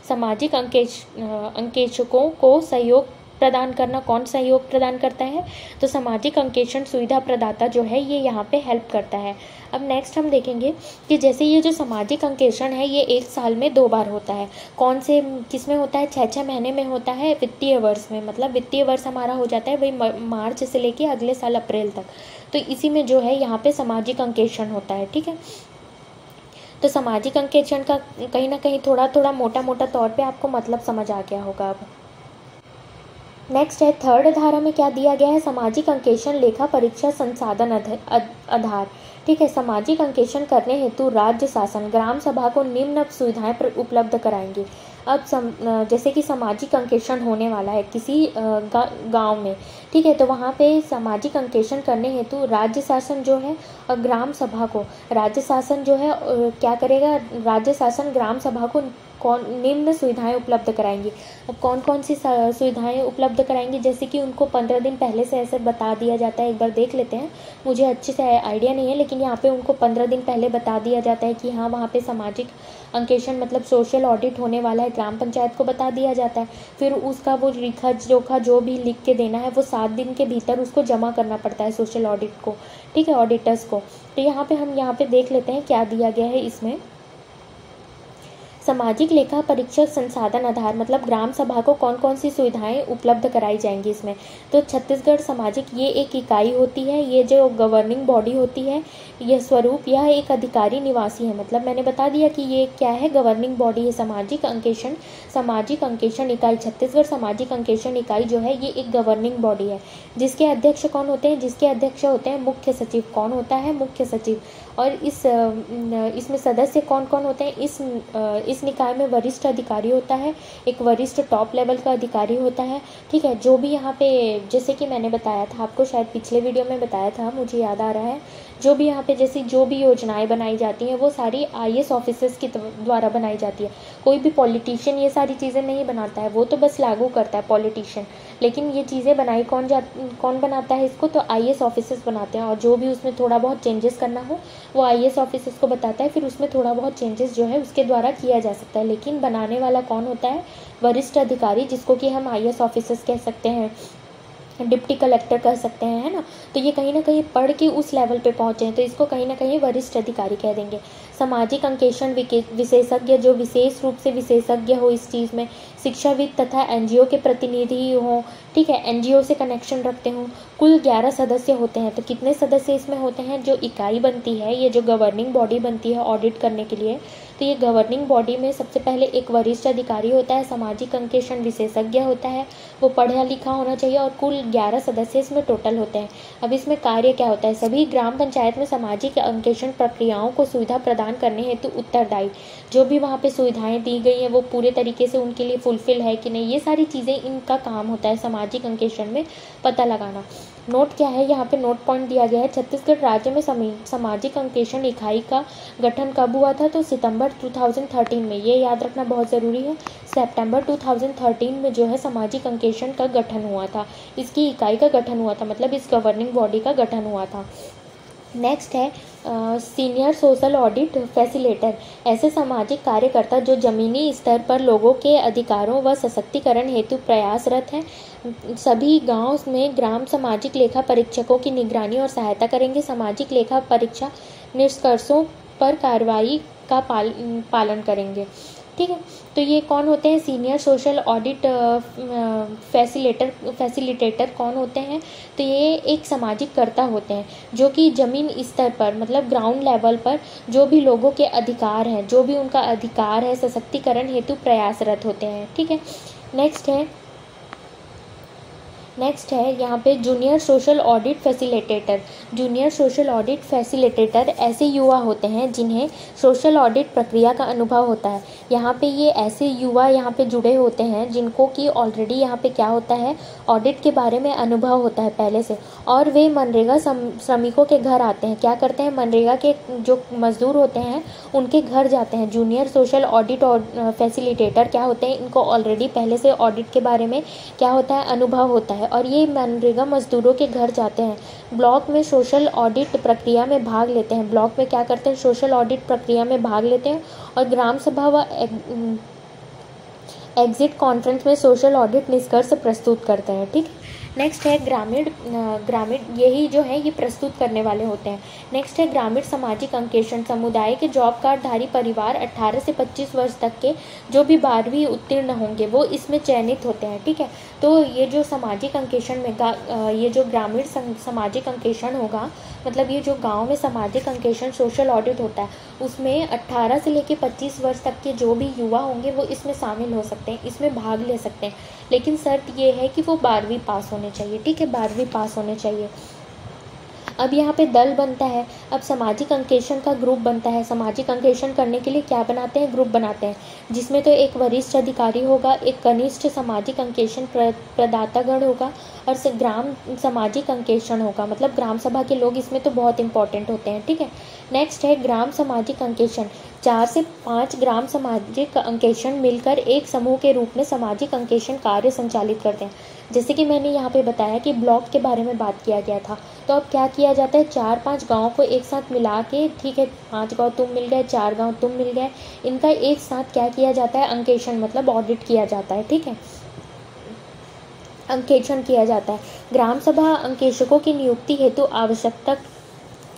सामाजिक अंकेक्षकों को सहयोग प्रदान करना, कौन सहयोग प्रदान करता है? तो सामाजिक अंकेक्षण सुविधा प्रदाता जो है ये यहाँ पे हेल्प करता है। अब नेक्स्ट हम देखेंगे कि जैसे ये जो सामाजिक अंकेक्षण है ये 1 साल में 2 बार होता है। कौन से किस में होता है? 6 महीने में होता है, वित्तीय वर्ष में, मतलब वित्तीय वर्ष हमारा हो जाता है वही मार्च से लेके अगले साल अप्रैल तक। तो इसी में जो है यहाँ पे सामाजिक अंकेक्षण होता है। ठीक है। तो सामाजिक अंकेक्षण का कहीं ना कहीं थोड़ा मोटा तौर पर आपको मतलब समझ आ गया होगा। अब नेक्स्ट है 3rd धारा में क्या दिया गया है, सामाजिक अंकेक्षण लेखा परीक्षा संसाधन आधार। ठीक है। सामाजिक अंकेक्षण करने हेतु राज्य शासन ग्राम सभा को निम्न सुविधाएं उपलब्ध कराएंगे। अब जैसे कि सामाजिक अंकेक्षण होने वाला है किसी गांव में, ठीक है, तो वहाँ पे सामाजिक अंकेक्षण करने हेतु राज्य शासन जो है और ग्राम सभा को, राज्य शासन जो है क्या करेगा, राज्य शासन ग्राम सभा को निम्न सुविधाएं उपलब्ध कराएंगी। अब कौन कौन सी सुविधाएं उपलब्ध कराएंगी, जैसे कि उनको 15 दिन पहले से ऐसे बता दिया जाता है। एक बार देख लेते हैं, मुझे अच्छे से आइडिया नहीं है, लेकिन यहाँ पे उनको 15 दिन पहले बता दिया जाता है कि हाँ वहाँ पे सामाजिक अंकेक्षण मतलब सोशल ऑडिट होने वाला है, ग्राम पंचायत को बता दिया जाता है। फिर उसका वो लेखा जोखा जो भी लिख के देना है वो 7 दिन के भीतर उसको जमा करना पड़ता है सोशल ऑडिट को। ठीक है, ऑडिटर्स को। तो यहाँ पे हम यहाँ पे देख लेते हैं क्या दिया गया है इसमें। सामाजिक लेखा परीक्षक संसाधन आधार मतलब ग्राम सभा को कौन कौन सी सुविधाएं उपलब्ध कराई जाएंगी इसमें। तो छत्तीसगढ़ सामाजिक ये एक इकाई होती है, ये जो गवर्निंग बॉडी होती है, यह स्वरूप यह एक अधिकारी निवासी है। मतलब मैंने बता दिया कि ये क्या है, गवर्निंग बॉडी है। सामाजिक अंकेक्षण इकाई, छत्तीसगढ़ सामाजिक अंकेक्षण इकाई जो है ये एक गवर्निंग बॉडी है। जिसके अध्यक्ष कौन होते हैं? जिसके अध्यक्ष होते हैं मुख्य सचिव। कौन होता है? मुख्य सचिव। और इसमें सदस्य कौन कौन होते हैं? इस निकाय में वरिष्ठ अधिकारी होता है, एक वरिष्ठ टॉप लेवल का अधिकारी होता है। ठीक है। जो भी यहाँ पे जैसे कि मैंने बताया था आपको, शायद पिछले वीडियो में बताया था, मुझे याद आ रहा है, जो भी यहाँ पे जैसे जो भी योजनाएं बनाई जाती हैं वो सारी IAS ऑफिसर्स के द्वारा बनाई जाती है। कोई भी पॉलिटिशियन ये सारी चीज़ें नहीं बनाता है, वो तो बस लागू करता है पॉलिटिशियन, लेकिन ये चीज़ें बनाई कौन बनाता है इसको? तो IAS ऑफिसर्स बनाते हैं। और जो भी उसमें थोड़ा बहुत चेंजेस करना हो वो IAS ऑफिसर्स को बताता है, फिर उसमें थोड़ा बहुत चेंजेस जो है उसके द्वारा किया जा सकता है। लेकिन बनाने वाला कौन होता है? वरिष्ठ अधिकारी, जिसको कि हम IAS ऑफिसर्स कह सकते हैं, डिप्टी कलेक्टर कर सकते हैं, है ना। तो ये कहीं ना कहीं पढ़ के उस लेवल पे पहुँचे हैं, तो इसको कहीं ना कहीं वरिष्ठ अधिकारी कह देंगे। सामाजिक अंकेक्षण विशेषज्ञ, जो विशेष रूप से विशेषज्ञ हो इस चीज़ में, शिक्षाविद तथा NGO के प्रतिनिधि हों। ठीक है, NGO से कनेक्शन रखते हों। कुल 11 सदस्य होते हैं। तो कितने सदस्य इसमें होते हैं? जो इकाई बनती है, ये जो गवर्निंग बॉडी बनती है ऑडिट करने के लिए, तो ये गवर्निंग बॉडी में सबसे पहले एक वरिष्ठ अधिकारी होता है, सामाजिक अंकेक्षण विशेषज्ञ होता है, वो पढ़ा लिखा होना चाहिए, और कुल 11 सदस्य इसमें टोटल होते हैं। अब इसमें कार्य क्या होता है? सभी ग्राम पंचायत में सामाजिक अंकेक्षण प्रक्रियाओं को सुविधा प्रदान करने हेतु उत्तरदायी। जो भी वहाँ पे सुविधाएं दी गई हैं वो पूरे तरीके से उनके लिए फुलफिल है कि नहीं, ये सारी चीज़ें इनका काम होता है सामाजिक अंकेक्षण में पता लगाना। नोट क्या है यहाँ पे? नोट पॉइंट दिया गया है, छत्तीसगढ़ राज्य में सामाजिक अंकेक्षण इकाई का गठन कब हुआ था? तो सितंबर 2013 में। ये याद रखना बहुत ज़रूरी है, सितंबर 2013 में जो है सामाजिक अंकेक्षण का गठन हुआ था, इसकी इकाई का गठन हुआ था, मतलब इस गवर्निंग बॉडी का गठन हुआ था। नेक्स्ट है सीनियर सोशल ऑडिट फैसिलिटेटर ऐसे सामाजिक कार्यकर्ता जो जमीनी स्तर पर लोगों के अधिकारों व सशक्तिकरण हेतु प्रयासरत हैं। सभी गांव में ग्राम सामाजिक लेखा परीक्षकों की निगरानी और सहायता करेंगे। सामाजिक लेखा परीक्षा निष्कर्षों पर कार्रवाई का पालन करेंगे। ठीक है, तो ये कौन होते हैं? सीनियर सोशल ऑडिट फैसिलिटेटर कौन होते हैं? तो ये एक सामाजिक कर्ता होते हैं जो कि ज़मीन स्तर पर मतलब ग्राउंड लेवल पर जो भी लोगों के अधिकार हैं, जो भी उनका अधिकार है, सशक्तिकरण हेतु प्रयासरत होते हैं। ठीक है, नेक्स्ट है यहाँ पे junior social audit facilitator. Junior social audit facilitator ऐसे युवा होते हैं जिन्हें सोशल ऑडिट प्रक्रिया का अनुभव होता है। यहाँ पे ये ऐसे युवा यहाँ पे जुड़े होते हैं जिनको कि ऑलरेडी यहाँ पे क्या होता है, ऑडिट के बारे में अनुभव होता है पहले से, और वे मनरेगा श्रमिकों के घर आते हैं। क्या करते हैं? मनरेगा के जो मजदूर होते हैं उनके घर जाते हैं। जूनियर सोशल ऑडिट और फैसिलिटेटर क्या होते हैं? इनको ऑलरेडी पहले से ऑडिट के बारे में क्या होता है, अनुभव होता है, और ये मनरेगा मजदूरों के घर जाते हैं। ब्लॉक में सोशल ऑडिट प्रक्रिया में भाग लेते हैं। ब्लॉक में क्या करते हैं? सोशल ऑडिट प्रक्रिया में भाग लेते हैं और ग्राम सभा व एग्जिट कॉन्फ्रेंस में सोशल ऑडिट निष्कर्ष प्रस्तुत करते हैं। ठीक है, नेक्स्ट है ग्रामीण यही जो है ये प्रस्तुत करने वाले होते हैं। नेक्स्ट है ग्रामीण सामाजिक अंकेक्षण। समुदाय के जॉब कार्डधारी परिवार 18 से 25 वर्ष तक के जो भी 12वीं उत्तीर्ण होंगे वो इसमें चयनित होते हैं। ठीक है, तो ये जो सामाजिक अंकेक्षण में ये जो ग्रामीण सामाजिक अंकेक्षण होगा, मतलब ये जो गांव में सामाजिक अंकेक्षण सोशल ऑडिट होता है, उसमें 18 से लेकर 25 वर्ष तक के जो भी युवा होंगे वो इसमें शामिल हो सकते हैं, इसमें भाग ले सकते हैं। लेकिन शर्त ये है कि वो 12वीं पास होने चाहिए। ठीक है, 12वीं पास होने चाहिए। अब यहाँ पे दल बनता है। अब सामाजिक अंकेक्षण का ग्रुप बनता है। सामाजिक अंकेक्षण करने के लिए क्या बनाते हैं? ग्रुप बनाते हैं, जिसमें तो एक वरिष्ठ अधिकारी होगा, एक कनिष्ठ सामाजिक अंकेक्षण प्रदातागण होगा और ग्राम सामाजिक अंकेक्षण होगा, मतलब ग्राम सभा के लोग इसमें तो बहुत इंपॉर्टेंट होते हैं। ठीक है, नेक्स्ट है ग्राम सामाजिक अंकेक्षण। 4 से 5 ग्राम सामाजिक अंकेक्षण मिलकर एक समूह के रूप में सामाजिक अंकेक्षण कार्य संचालित करते हैं। जैसे कि मैंने यहाँ पे बताया कि ब्लॉक के बारे में बात किया गया था, तो अब क्या किया जाता है? 4-5 गाँव को एक साथ मिला के, ठीक है, 5 गाँव तुम मिल गए, 4 गाँव तुम मिल गए, इनका एक साथ क्या किया जाता है? अंकेक्षण मतलब ऑडिट किया जाता है। ठीक है, अंकेक्षण किया जाता है। ग्राम सभा अंकेक्षकों की नियुक्ति हेतु आवश्यकता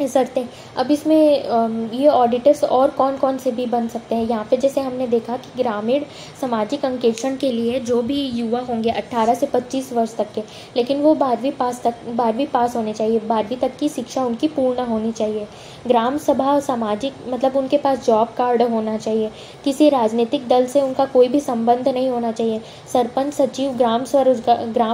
शर्तें। अब इसमें ये ऑडिटर्स और कौन कौन से भी बन सकते हैं। यहाँ पे जैसे हमने देखा कि ग्रामीण सामाजिक अंकेक्षण के लिए जो भी युवा होंगे 18 से 25 वर्ष तक के, लेकिन वो 12वीं पास होने चाहिए, 12वीं तक की शिक्षा उनकी पूर्ण होनी चाहिए। ग्राम सभा सामाजिक मतलब उनके पास जॉब कार्ड होना चाहिए। किसी राजनीतिक दल से उनका कोई भी संबंध नहीं होना चाहिए। सरपंच, सचिव, ग्राम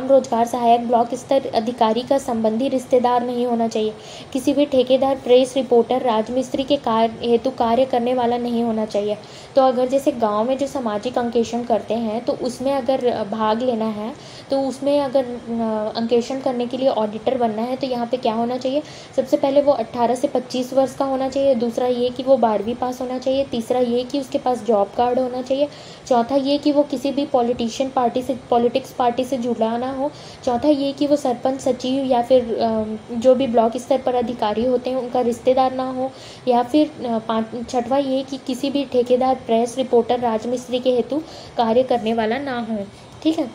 रोजगार सहायक, ब्लॉक स्तर अधिकारी का संबंधी रिश्तेदार नहीं होना चाहिए। किसी भी ठेकेदार, प्रेस रिपोर्टर, राजमिस्त्री के हेतु कार्य करने वाला नहीं होना चाहिए। तो अगर जैसे गांव में जो सामाजिक अंकेक्षण करते हैं तो उसमें अगर भाग लेना है, तो उसमें अगर अंकेक्षण करने के लिए ऑडिटर बनना है, तो यहाँ पे क्या होना चाहिए? सबसे पहले वो 18 से 25 वर्ष का होना चाहिए। दूसरा ये कि वो 12वीं पास होना चाहिए। तीसरा ये कि उसके पास जॉब कार्ड होना चाहिए। चौथा ये कि वो किसी भी पॉलिटिक्स पार्टी से जुड़ा ना हो। चौथा ये कि वो सरपंच, सचिव या फिर जो भी ब्लॉक स्तर पर अधिकारी होते हैं उनका रिश्तेदार ना हो। या फिर 6वां ये कि किसी भी ठेकेदार, प्रेस रिपोर्टर, राजमिस्त्री के हेतु कार्य करने वाला ना हो। ठीक है,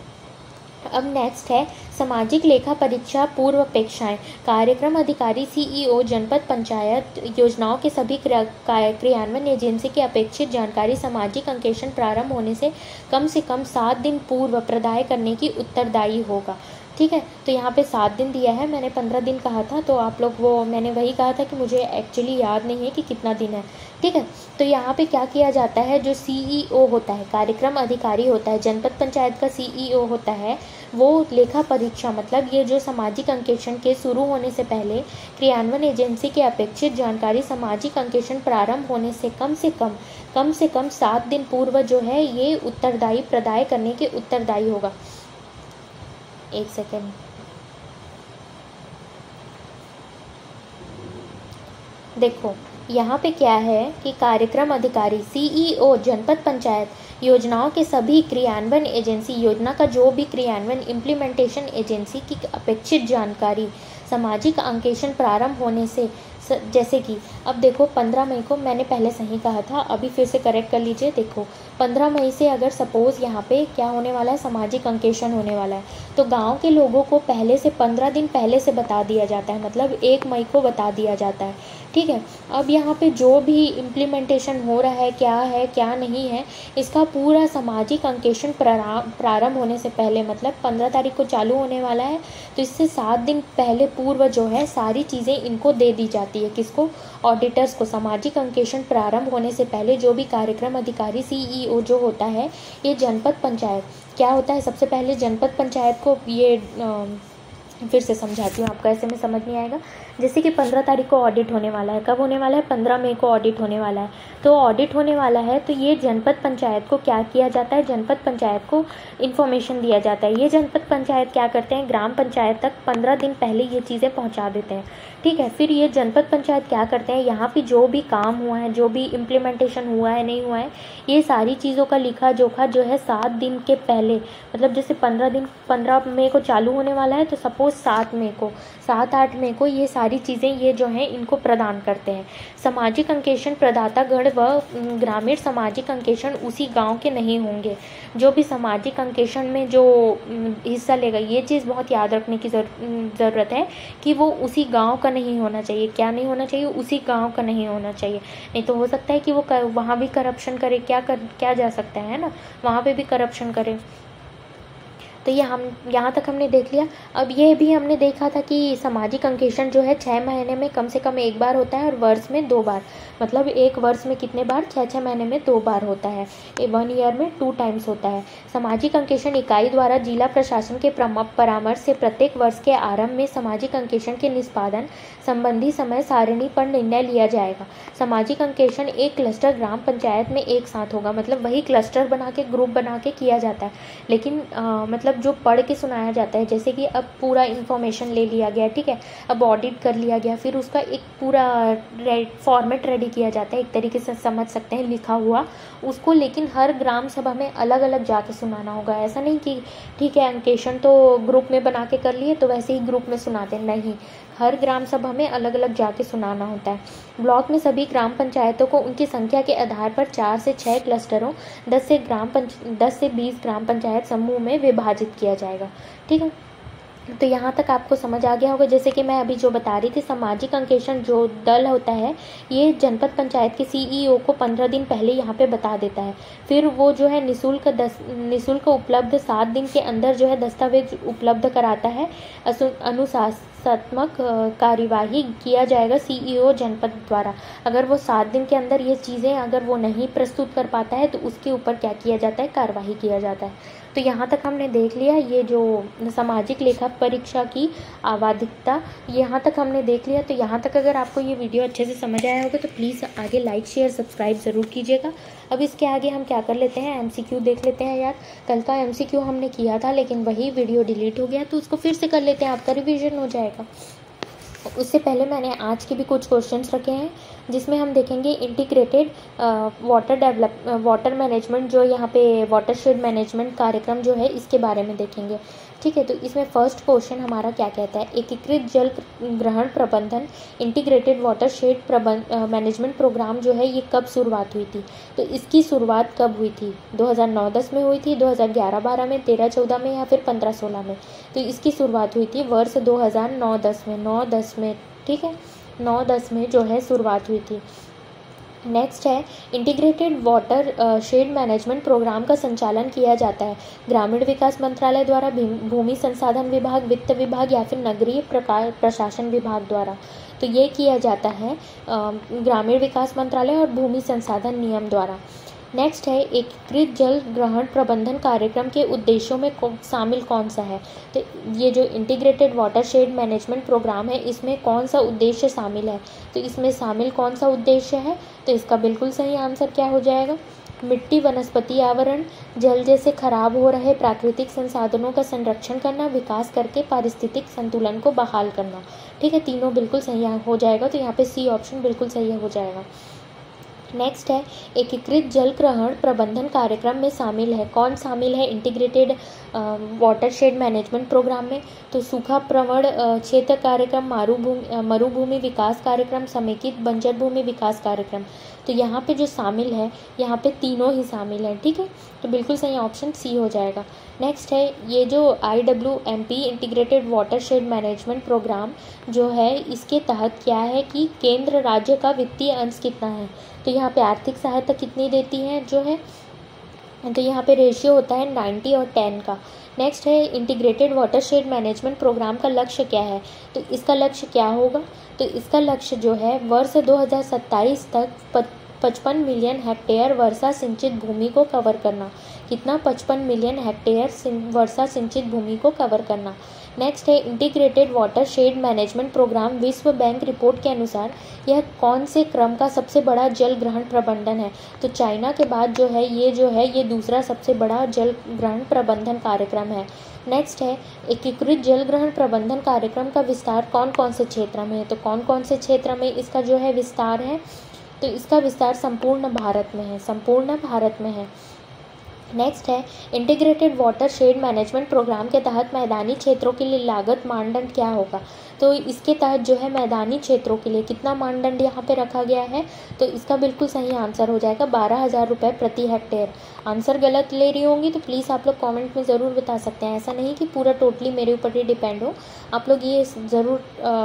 अब नेक्स्ट है सामाजिक लेखा परीक्षा पूर्व अपेक्षाएं। कार्यक्रम अधिकारी, सीईओ, जनपद पंचायत योजनाओं के सभी क्रियान्वयन एजेंसी की अपेक्षित जानकारी सामाजिक अंकेक्षण प्रारंभ होने से कम 7 दिन पूर्व प्रदाय करने की उत्तरदायी होगा। ठीक है, तो यहाँ पे 7 दिन दिया है, मैंने 15 दिन कहा था, तो आप लोग मैंने वही कहा था कि मुझे एक्चुअली याद नहीं है कि कितना दिन है। ठीक है, तो यहाँ पे क्या किया जाता है? जो सीईओ होता है, कार्यक्रम अधिकारी होता है, जनपद पंचायत का सीईओ होता है, वो लेखा परीक्षा मतलब ये जो सामाजिक अंकेक्षण के शुरू होने से पहले क्रियान्वयन एजेंसी की अपेक्षित जानकारी सामाजिक अंकेक्षण प्रारंभ होने से कम 7 दिन पूर्व जो है ये उत्तरदायी प्रदाय करने के उत्तरदायी होगा। एक सेकेंड, देखो यहाँ पे क्या है कि कार्यक्रम अधिकारी, सीईओ, जनपद पंचायत योजनाओं के सभी क्रियान्वयन एजेंसी, योजना का जो भी क्रियान्वयन इम्प्लीमेंटेशन एजेंसी की अपेक्षित जानकारी सामाजिक अंकेक्षण प्रारंभ होने से जैसे कि अब देखो 15 मई को मैंने पहले सही कहा था, अभी फिर से करेक्ट कर लीजिए। देखो 15 मई से अगर सपोज़ यहाँ पे क्या होने वाला है, सामाजिक अंकेक्षण होने वाला है, तो गांव के लोगों को पहले से 15 दिन पहले से बता दिया जाता है, मतलब 1 मई को बता दिया जाता है। ठीक है, अब यहाँ पे जो भी इम्प्लीमेंटेशन हो रहा है क्या नहीं है, इसका पूरा सामाजिक अंकेक्षण प्रारंभ होने से पहले, मतलब 15 तारीख को चालू होने वाला है, तो इससे 7 दिन पहले पूर्व जो है सारी चीज़ें इनको दे दी जाती है। किसको? ऑडिटर्स को। सामाजिक अंकेक्षण प्रारंभ होने से पहले जो भी कार्यक्रम अधिकारी CEO जो होता है, ये जनपद पंचायत क्या होता है, सबसे पहले जनपद पंचायत को ये फिर से समझाती हूँ आपको, ऐसे में समझ नहीं आएगा। जैसे कि 15 तारीख को ऑडिट होने वाला है, कब होने वाला है? 15 मई को ऑडिट होने वाला है। तो ऑडिट होने वाला है तो ये जनपद पंचायत को क्या किया जाता है, जनपद पंचायत को इन्फॉर्मेशन दिया जाता है। ये जनपद पंचायत क्या करते हैं, ग्राम पंचायत तक 15 दिन पहले ये चीज़ें पहुँचा देते हैं। ठीक है, फिर ये जनपद पंचायत क्या करते हैं, यहाँ पे जो भी काम हुआ है, जो भी इम्प्लीमेंटेशन हुआ है नहीं हुआ है, ये सारी चीज़ों का लिखा जोखा जो है 7 दिन के पहले, मतलब जैसे 15 मई को चालू होने वाला है, तो सपोज 7-8 मई को ये सारी चीज़ें ये जो हैं इनको प्रदान करते हैं। सामाजिक अंकेक्षण प्रदातागण व ग्रामीण सामाजिक अंकेक्षण उसी गांव के नहीं होंगे। जो भी सामाजिक अंकेक्षण में जो हिस्सा लेगा, ये चीज़ बहुत याद रखने की ज़रूरत है कि वो उसी गांव का नहीं होना चाहिए। क्या नहीं होना चाहिए? उसी गांव का नहीं होना चाहिए। नहीं तो हो सकता है कि वो वहाँ भी करप्शन करे, क्या जा सकता है ना, वहाँ पे भी करप्शन करे। तो ये हम यहाँ तक हमने देख लिया। अब ये भी हमने देखा था कि सामाजिक अंकेक्षण जो है 6 महीने में कम से कम 1 बार होता है और वर्ष में 2 बार, मतलब एक वर्ष में कितने बार? 6 महीने में 2 बार होता है। 1 ईयर में 2 टाइम्स होता है। सामाजिक अंकेक्षण इकाई द्वारा जिला प्रशासन के परामर्श से प्रत्येक वर्ष के आरंभ में सामाजिक अंकेक्षण के निष्पादन संबंधी समय सारिणी पर निर्णय लिया जाएगा। सामाजिक अंकेक्षण एक क्लस्टर ग्राम पंचायत में एक साथ होगा, मतलब वही क्लस्टर बना के, ग्रुप बना के किया जाता है। लेकिन मतलब जो पढ़ के सुनाया जाता है, जैसे कि अब पूरा इन्फॉर्मेशन ले लिया गया, ठीक है, अब ऑडिट कर लिया गया, फिर उसका एक पूरा फॉर्मेट रेडी किया जाता है, एक तरीके से समझ सकते हैं लिखा हुआ उसको, लेकिन हर ग्राम सभा में अलग अलग जाके सुनाना होगा। ऐसा नहीं कि ठीक है अंकेक्षण तो ग्रुप में बना के कर लिए तो वैसे ही ग्रुप में सुनाते, नहीं, हर ग्राम सभा में अलग अलग जाके सुनाना होता है। ब्लॉक में सभी ग्राम पंचायतों को उनकी संख्या के आधार पर 4 से 6 क्लस्टरों 10 से 20 ग्राम पंचायत समूह में विभाजित किया जाएगा। ठीक है, तो यहाँ तक आपको समझ आ गया होगा। जैसे कि मैं अभी जो बता रही थी, सामाजिक अंकेक्षण जो दल होता है, ये जनपद पंचायत के CEO को 15 दिन पहले यहाँ पे बता देता है। फिर वो जो है निःशुल्क उपलब्ध 7 दिन के अंदर जो है दस्तावेज उपलब्ध कराता है। अनुशासनात्मक कार्यवाही किया जाएगा CEO जनपद द्वारा। अगर वो 7 दिन के अंदर ये चीज़ें अगर वो नहीं प्रस्तुत कर पाता है तो उसके ऊपर क्या किया जाता है, कार्रवाई किया जाता है। तो यहाँ तक हमने देख लिया ये जो सामाजिक लेखा परीक्षा की आवधिकता, यहाँ तक हमने देख लिया। तो यहाँ तक अगर आपको ये वीडियो अच्छे से समझ आया होगा तो प्लीज़ आगे लाइक शेयर सब्सक्राइब ज़रूर कीजिएगा। अब इसके आगे हम क्या कर लेते हैं, MCQ देख लेते हैं। यार कल का MCQ हमने किया था लेकिन वही वीडियो डिलीट हो गया, तो उसको फिर से कर लेते हैं, आपका रिविजन हो जाएगा। उससे पहले मैंने आज के भी कुछ क्वेश्चंस रखे हैं जिसमें हम देखेंगे इंटीग्रेटेड वाटर मैनेजमेंट, जो यहाँ पे वाटरशेड मैनेजमेंट कार्यक्रम जो है इसके बारे में देखेंगे। ठीक है, तो इसमें फर्स्ट क्वेश्चन हमारा क्या कहता है, एकीकृत जल ग्रहण प्रबंधन इंटीग्रेटेड वाटरशेड मैनेजमेंट प्रोग्राम जो है ये कब शुरुआत हुई थी? तो इसकी शुरुआत कब हुई थी? 2009-10 में हुई थी, 2011-12 में, 13-14 में या फिर 15-16 में? तो इसकी शुरुआत हुई थी वर्ष 2009-10 में, 9-10 में। ठीक है, 9-10 में जो है शुरुआत हुई थी। नेक्स्ट है integrated watershed management programme का संचालन किया जाता है ग्रामीण विकास मंत्रालय द्वारा, भूमि संसाधन विभाग, वित्त विभाग या फिर नगरीय प्रशासन विभाग द्वारा। तो ये किया जाता है ग्रामीण विकास मंत्रालय और भूमि संसाधन नियम द्वारा। नेक्स्ट है एकीकृत जल ग्रहण प्रबंधन कार्यक्रम के उद्देश्यों में शामिल कौन सा है? तो ये जो इंटीग्रेटेड वाटरशेड मैनेजमेंट प्रोग्राम है इसमें कौन सा उद्देश्य शामिल है? तो इसमें शामिल कौन सा उद्देश्य है? तो इसका बिल्कुल सही आंसर क्या हो जाएगा? मिट्टी, वनस्पति आवरण, जल जैसे खराब हो रहे प्राकृतिक संसाधनों का संरक्षण करना, विकास करके पारिस्थितिक संतुलन को बहाल करना। ठीक है, तीनों बिल्कुल सही हो जाएगा। तो यहाँ पे C ऑप्शन बिल्कुल सही हो जाएगा। नेक्स्ट है एकीकृत जल ग्रहण प्रबंधन कार्यक्रम में शामिल है, कौन शामिल है इंटीग्रेटेड वाटरशेड मैनेजमेंट प्रोग्राम में? तो सूखा प्रवण क्षेत्र कार्यक्रम, मरुभूमि विकास कार्यक्रम, समेकित बंजर भूमि विकास कार्यक्रम। तो यहाँ पे जो शामिल है, यहाँ पे तीनों ही शामिल हैं, ठीक है। तो बिल्कुल सही ऑप्शन सी हो जाएगा। नेक्स्ट है ये जो IWMP integrated watershed management programme जो है, इसके तहत क्या है कि केंद्र राज्य का वित्तीय अंश कितना है? तो यहाँ पे आर्थिक सहायता कितनी देती है जो है, तो यहाँ पे रेशियो होता है 90 और 10 का। नेक्स्ट है इंटीग्रेटेड वाटरशेड मैनेजमेंट प्रोग्राम का लक्ष्य क्या है? तो इसका लक्ष्य क्या होगा? तो इसका लक्ष्य जो है वर्ष 2027 तक 55 मिलियन हेक्टेयर वर्षा सिंचित भूमि को कवर करना। कितना? 55 मिलियन हेक्टेयर वर्षा सिंचित भूमि को कवर करना। नेक्स्ट है इंटीग्रेटेड वाटरशेड मैनेजमेंट प्रोग्राम विश्व बैंक रिपोर्ट के अनुसार यह कौन से क्रम का सबसे बड़ा जल ग्रहण प्रबंधन है? तो चाइना के बाद जो है ये दूसरा सबसे बड़ा जल ग्रहण प्रबंधन कार्यक्रम है। नेक्स्ट है एकीकृत जल ग्रहण प्रबंधन कार्यक्रम का विस्तार कौन कौन से क्षेत्र में है? तो कौन कौन से क्षेत्र में इसका जो है विस्तार है? तो इसका विस्तार संपूर्ण भारत में है। नेक्स्ट है इंटीग्रेटेड वाटरशेड मैनेजमेंट प्रोग्राम के तहत मैदानी क्षेत्रों के लिए लागत मानदंड क्या होगा? तो इसके तहत जो है मैदानी क्षेत्रों के लिए कितना मानदंड यहाँ पे रखा गया है? तो इसका बिल्कुल सही आंसर हो जाएगा 12,000 रुपये प्रति हेक्टेयर। आंसर गलत ले रही होंगी तो प्लीज़ आप लोग कमेंट में ज़रूर बता सकते हैं। ऐसा नहीं कि पूरा टोटली मेरे ऊपर ही डिपेंड हो, आप लोग ये ज़रूर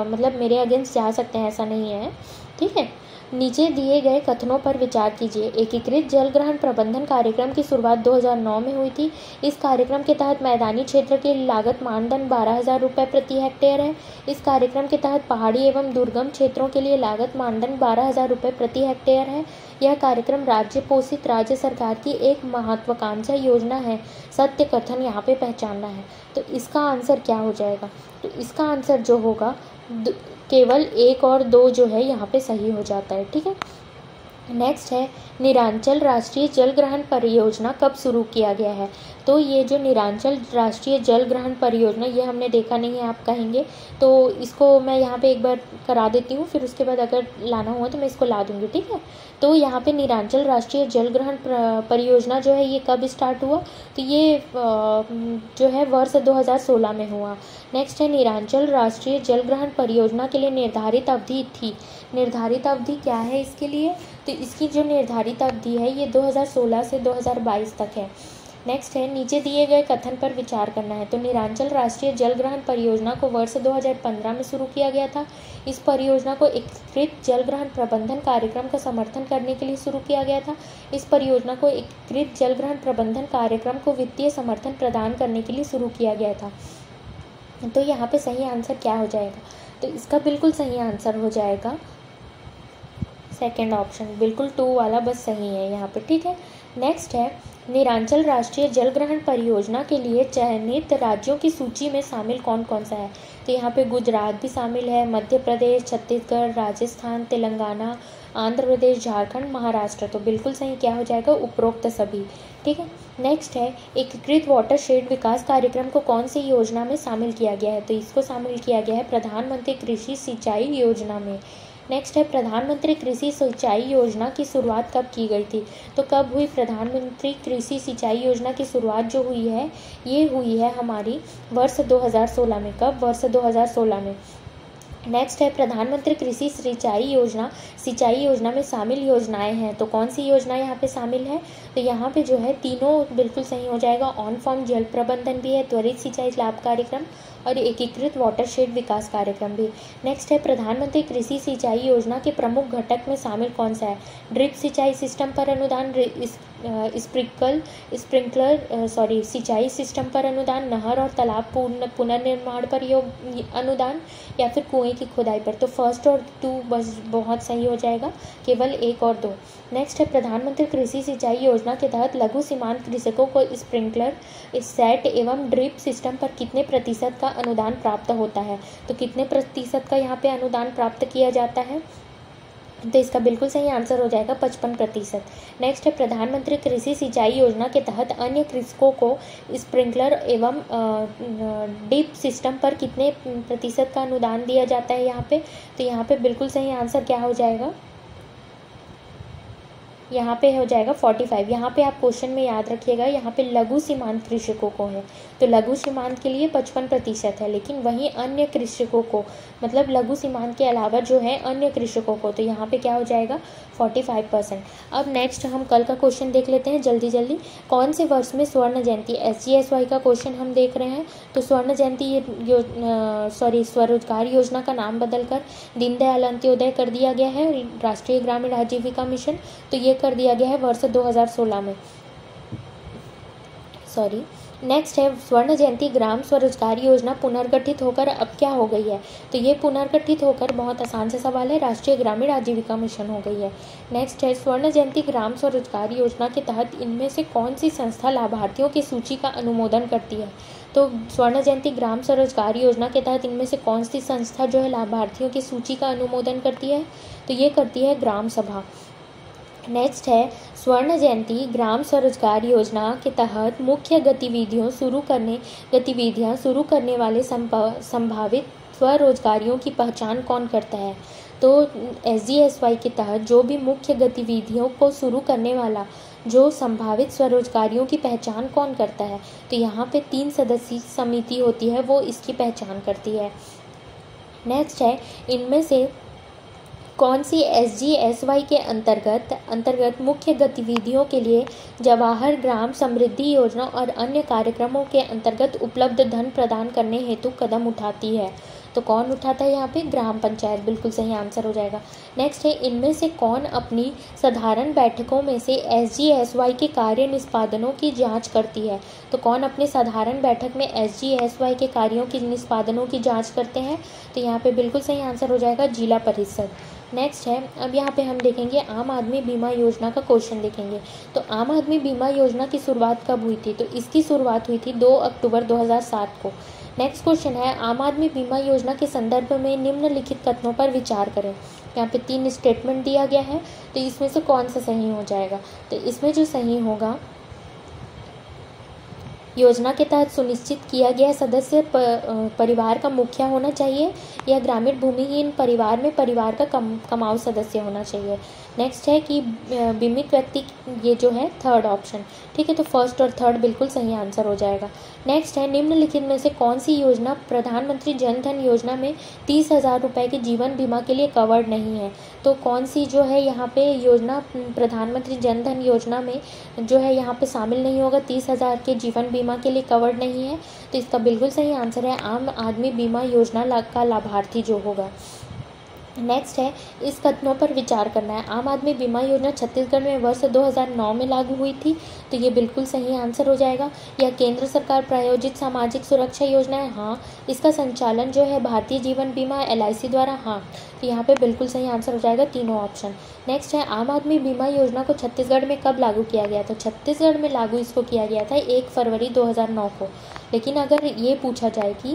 मतलब मेरे अगेंस्ट जा सकते हैं, ऐसा नहीं है, ठीक है। नीचे दिए गए कथनों पर विचार कीजिए। एकीकृत जल ग्रहण प्रबंधन कार्यक्रम की शुरुआत 2009 में हुई थी। इस कार्यक्रम के तहत मैदानी क्षेत्र के लागत मानदंड 12,000 रुपये प्रति हेक्टेयर है। इस कार्यक्रम के तहत पहाड़ी एवं दुर्गम क्षेत्रों के लिए लागत मानदंड 12,000 रुपये प्रति हेक्टेयर है। यह कार्यक्रम राज्य पोषित राज्य सरकार की एक महत्वाकांक्षा योजना है। सत्य कथन यहाँ पे पहचानना है। तो इसका आंसर क्या हो जाएगा? तो इसका आंसर जो होगा केवल 1 और 2 जो है यहाँ पे सही हो जाता है, ठीक है। नेक्स्ट है नीरांचल राष्ट्रीय जल ग्रहण परियोजना कब शुरू किया गया है? तो ये जो नीरांचल राष्ट्रीय जल ग्रहण परियोजना, ये हमने देखा नहीं है आप कहेंगे, तो इसको मैं यहाँ पे एक बार करा देती हूँ, फिर उसके बाद अगर लाना हुआ तो मैं इसको ला दूँगी, ठीक है। तो यहाँ पे नीरांचल राष्ट्रीय जल ग्रहण परियोजना जो है ये कब स्टार्ट हुआ? तो ये जो है वर्ष 2016 में हुआ। नेक्स्ट है नीरांचल राष्ट्रीय जल ग्रहण परियोजना के लिए निर्धारित अवधि थी। निर्धारित अवधि क्या है इसके लिए? तो इसकी जो निर्धारित अवधि है ये 2016 से 2022 तक है। नेक्स्ट है नीचे दिए गए कथन पर विचार करना है। तो नीरांचल राष्ट्रीय जल ग्रहण परियोजना को वर्ष 2015 में शुरू किया गया था। इस परियोजना को एकीकृत जल ग्रहण प्रबंधन कार्यक्रम का समर्थन करने के लिए शुरू किया गया था। इस परियोजना को एकीकृत जल ग्रहण प्रबंधन कार्यक्रम को वित्तीय समर्थन प्रदान करने के लिए शुरू किया गया था। तो यहाँ पे सही आंसर क्या हो जाएगा? तो इसका बिल्कुल सही आंसर हो जाएगा सेकंड ऑप्शन, बिल्कुल 2 वाला बस सही है यहाँ पे, ठीक है। नेक्स्ट है नीरांचल राष्ट्रीय जल ग्रहण परियोजना के लिए चयनित राज्यों की सूची में शामिल कौन कौन सा है? तो यहाँ पे गुजरात भी शामिल है, मध्य प्रदेश, छत्तीसगढ़, राजस्थान, तेलंगाना, आंध्र प्रदेश, झारखंड, महाराष्ट्र। तो बिल्कुल सही क्या हो जाएगा? उपरोक्त सभी, ठीक है। नेक्स्ट है एकीकृत वाटरशेड विकास कार्यक्रम को कौन सी योजना में शामिल किया गया है? तो इसको शामिल किया गया है प्रधानमंत्री कृषि सिंचाई योजना में। नेक्स्ट है प्रधानमंत्री कृषि सिंचाई योजना की शुरुआत कब की गई थी? तो कब हुई प्रधानमंत्री कृषि सिंचाई योजना की शुरुआत जो हुई है ये हुई है हमारी वर्ष 2016 में। कब? वर्ष 2016 में। नेक्स्ट है प्रधानमंत्री कृषि सिंचाई योजना में शामिल योजनाएं हैं। तो कौन सी योजना यहाँ पे शामिल है? तो यहाँ पे जो है तीनों बिल्कुल सही हो जाएगा। ऑन फॉर्म जल प्रबंधन भी है, त्वरित सिंचाई लाभ कार्यक्रम और एकीकृत वाटरशेड विकास कार्यक्रम भी। नेक्स्ट है प्रधानमंत्री कृषि सिंचाई योजना के प्रमुख घटक में शामिल कौन सा है? ड्रिप सिंचाई सिस्टम पर अनुदान, स्प्रिंकलर सिंचाई सिस्टम पर अनुदान, नहर और तालाब पुनर्निर्माण पर अनुदान, या फिर कुएं की खुदाई पर। तो फर्स्ट और 2 बस बहुत सही हो जाएगा, केवल 1 और 2। नेक्स्ट है प्रधानमंत्री कृषि सिंचाई योजना के तहत लघु सीमांत कृषकों को स्प्रिंकलर, सेट एवं ड्रिप सिस्टम पर कितने प्रतिशत का अनुदान प्राप्त होता है? तो कितने प्रतिशत का यहाँ पे अनुदान प्राप्त किया जाता है? तो इसका बिल्कुल सही आंसर हो जाएगा 55%। नेक्स्ट है प्रधानमंत्री कृषि सिंचाई योजना के तहत अन्य कृषकों को स्प्रिंकलर एवं ड्रिप सिस्टम पर कितने प्रतिशत का अनुदान दिया जाता है यहाँ पे? तो यहाँ पे बिल्कुल सही आंसर क्या हो जाएगा? यहाँ पे हो जाएगा 45। यहाँ पे आप क्वेश्चन में याद रखिएगा, यहाँ पे लघु सीमांत कृषकों को है तो लघु सीमांत के लिए 55% है, लेकिन वहीं अन्य कृषकों को, मतलब लघु सीमांत के अलावा जो है अन्य कृषकों को, तो यहाँ पे क्या हो जाएगा 45%। अब नेक्स्ट हम कल का क्वेश्चन देख लेते हैं जल्दी जल्दी। कौन से वर्ष में स्वर्ण जयंती, SGSY का क्वेश्चन हम देख रहे हैं। तो स्वर्ण जयंती स्वरोजगार योजना का नाम बदलकर दीनदयाल अंत्योदय कर दिया गया है, राष्ट्रीय ग्रामीण आजीविका मिशन, तो ये कर दिया गया है वर्ष 2016 में। नेक्स्ट है स्वर्ण जयंती ग्राम स्वरोजगार योजना पुनर्गठित होकर अब क्या हो गई है। तो ये पुनर्गठित होकर, बहुत आसान से सवाल है, राष्ट्रीय ग्रामीण आजीविका मिशन हो गई है। नेक्स्ट है स्वर्ण जयंती ग्राम स्वरोजगार योजना के तहत इनमें से कौन सी संस्था लाभार्थियों की सूची का अनुमोदन करती है। तो स्वर्ण जयंती ग्राम स्वरोजगार योजना के तहत इनमें से कौन सी संस्था जो है लाभार्थियों की सूची का अनुमोदन करती है, तो ये करती है ग्राम सभा। नेक्स्ट है स्वर्ण जयंती ग्राम स्वरोजगार योजना के तहत मुख्य गतिविधियां शुरू करने वाले संभावित स्वरोजगारियों की पहचान कौन करता है। तो SGSY के तहत जो भी मुख्य गतिविधियों को शुरू करने वाला जो संभावित स्वरोजगारियों की पहचान कौन करता है, तो यहाँ पे 3 सदस्यीय समिति होती है, वो इसकी पहचान करती है। नेक्स्ट है इनमें से कौन सी SGSY के अंतर्गत मुख्य गतिविधियों के लिए जवाहर ग्राम समृद्धि योजना और अन्य कार्यक्रमों के अंतर्गत उपलब्ध धन प्रदान करने हेतु कदम उठाती है। तो कौन उठाता है यहाँ पे, ग्राम पंचायत, बिल्कुल सही आंसर हो जाएगा। नेक्स्ट है इनमें से कौन अपनी साधारण बैठकों में से SGSY के कार्य निष्पादनों की जांच करती है। तो कौन अपने साधारण बैठक में SGSY के कार्यों की निष्पादनों की जांच करते हैं, तो यहाँ पे बिल्कुल सही आंसर हो जाएगा जिला परिषद। नेक्स्ट है अब यहाँ पे हम देखेंगे आम आदमी बीमा योजना का क्वेश्चन देखेंगे। तो आम आदमी बीमा योजना की शुरुआत कब हुई थी, तो इसकी शुरुआत हुई थी 2 अक्टूबर 2007 को। नेक्स्ट क्वेश्चन है आम आदमी बीमा योजना के संदर्भ में निम्नलिखित कथनों पर विचार करें। यहाँ पे 3 स्टेटमेंट दिया गया है, तो इसमें से कौन सा सही हो जाएगा। तो इसमें जो सही होगा, योजना के तहत सुनिश्चित किया गया सदस्य परिवार का मुखिया होना चाहिए या ग्रामीण भूमिहीन परिवार में परिवार का कमाऊ सदस्य होना चाहिए। नेक्स्ट है कि बीमित व्यक्ति, ये जो है थर्ड ऑप्शन, ठीक है, तो फर्स्ट और थर्ड बिल्कुल सही आंसर हो जाएगा। नेक्स्ट है निम्नलिखित में से कौन सी योजना प्रधानमंत्री जन धन योजना में 30,000 रुपये के जीवन बीमा के लिए कवर्ड नहीं है। तो कौन सी जो है यहाँ पे योजना प्रधानमंत्री जन धन योजना में जो है यहाँ पे शामिल नहीं होगा, 30,000 के जीवन बीमा के लिए कवर्ड नहीं है। तो इसका बिल्कुल सही आंसर है आम आदमी बीमा योजना का लाभार्थी जो होगा। नेक्स्ट है इस कथनों पर विचार करना है। आम आदमी बीमा योजना छत्तीसगढ़ में वर्ष 2009 में लागू हुई थी, तो ये बिल्कुल सही आंसर हो जाएगा। यह केंद्र सरकार प्रायोजित सामाजिक सुरक्षा योजना है, हाँ। इसका संचालन जो है भारतीय जीवन बीमा LIC द्वारा, हाँ। तो यहाँ पे बिल्कुल सही आंसर हो जाएगा तीनों ऑप्शन। नेक्स्ट है आम आदमी बीमा योजना को छत्तीसगढ़ में कब लागू किया गया। तो छत्तीसगढ़ में लागू इसको किया गया था 1 फरवरी 2009 को। लेकिन अगर ये पूछा जाए कि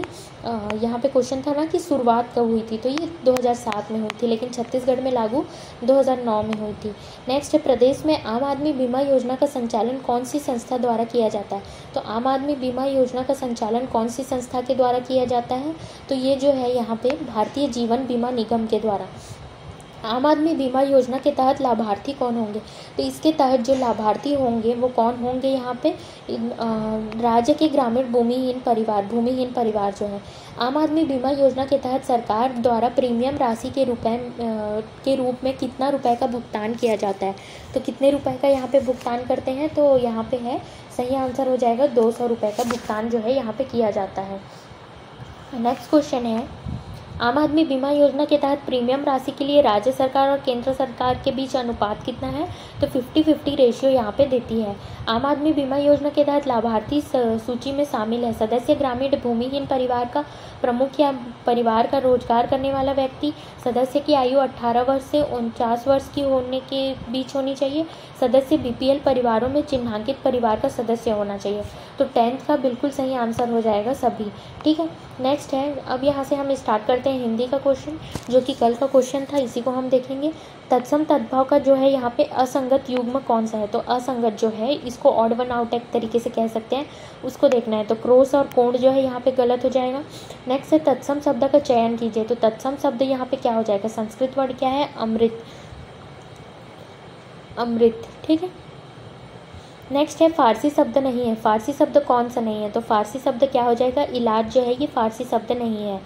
यहाँ पे क्वेश्चन था ना कि शुरुआत कब हुई थी, तो ये 2007 में हुई थी, लेकिन छत्तीसगढ़ में लागू 2009 में हुई थी। नेक्स्ट है प्रदेश में आम आदमी बीमा योजना का संचालन कौन सी संस्था द्वारा किया जाता है। तो आम आदमी बीमा योजना का संचालन कौन सी संस्था के द्वारा किया जाता है, तो ये जो है यहाँ पे भारतीय जीवन बीमा निगम के द्वारा। आम आदमी बीमा योजना के तहत लाभार्थी कौन होंगे, तो इसके तहत जो लाभार्थी होंगे वो कौन होंगे, यहाँ पे राज्य के ग्रामीण भूमिहीन परिवार जो है। आम आदमी बीमा योजना के तहत सरकार द्वारा प्रीमियम राशि के रूप में कितना रुपए का भुगतान किया जाता है। तो कितने रुपए का यहाँ पे भुगतान करते हैं, तो यहाँ पे है सही आंसर हो जाएगा 200 रुपये का भुगतान जो है यहाँ पे किया जाता है। नेक्स्ट क्वेश्चन है आम आदमी बीमा योजना के तहत प्रीमियम राशि के लिए राज्य सरकार और केंद्र सरकार के बीच अनुपात कितना है, तो 50-50 रेशियो यहाँ पे देती है। आम आदमी बीमा योजना के तहत लाभार्थी सूची में शामिल है सदस्य ग्रामीण भूमिहीन परिवार का प्रमुख या परिवार का रोजगार करने वाला व्यक्ति, सदस्य की आयु 18 वर्ष से 49 वर्ष की होने के बीच होनी चाहिए, सदस्य BPL परिवारों में चिन्हांकित परिवार का सदस्य होना चाहिए। तो 10th का बिल्कुल सही आंसर हो जाएगा सभी, ठीक है। नेक्स्ट है अब यहाँ से हम स्टार्ट करते हैं हिंदी का क्वेश्चन, जो कि कल का क्वेश्चन था, इसी को हम देखेंगे। तत्सम तद्भव का जो है यहाँ पे असंगत युग्म कौन सा है, तो असंगत जो है इसको ऑड वन आउट एक तरीके से कह सकते हैं, उसको देखना है। तो क्रोस और कोण जो है यहाँ पे गलत हो जाएगा। नेक्स्ट है तत्सम शब्द का चयन कीजिए। तो तत्सम शब्द यहाँ पे क्या हो जाएगा, संस्कृत वर्ड क्या है, अमृत। अमृत, ठीक है। नेक्स्ट है फारसी शब्द नहीं है। फारसी शब्द कौन सा नहीं है? तो फारसी शब्द क्या हो जाएगा? इलाज जो है ये फारसी शब्द नहीं है।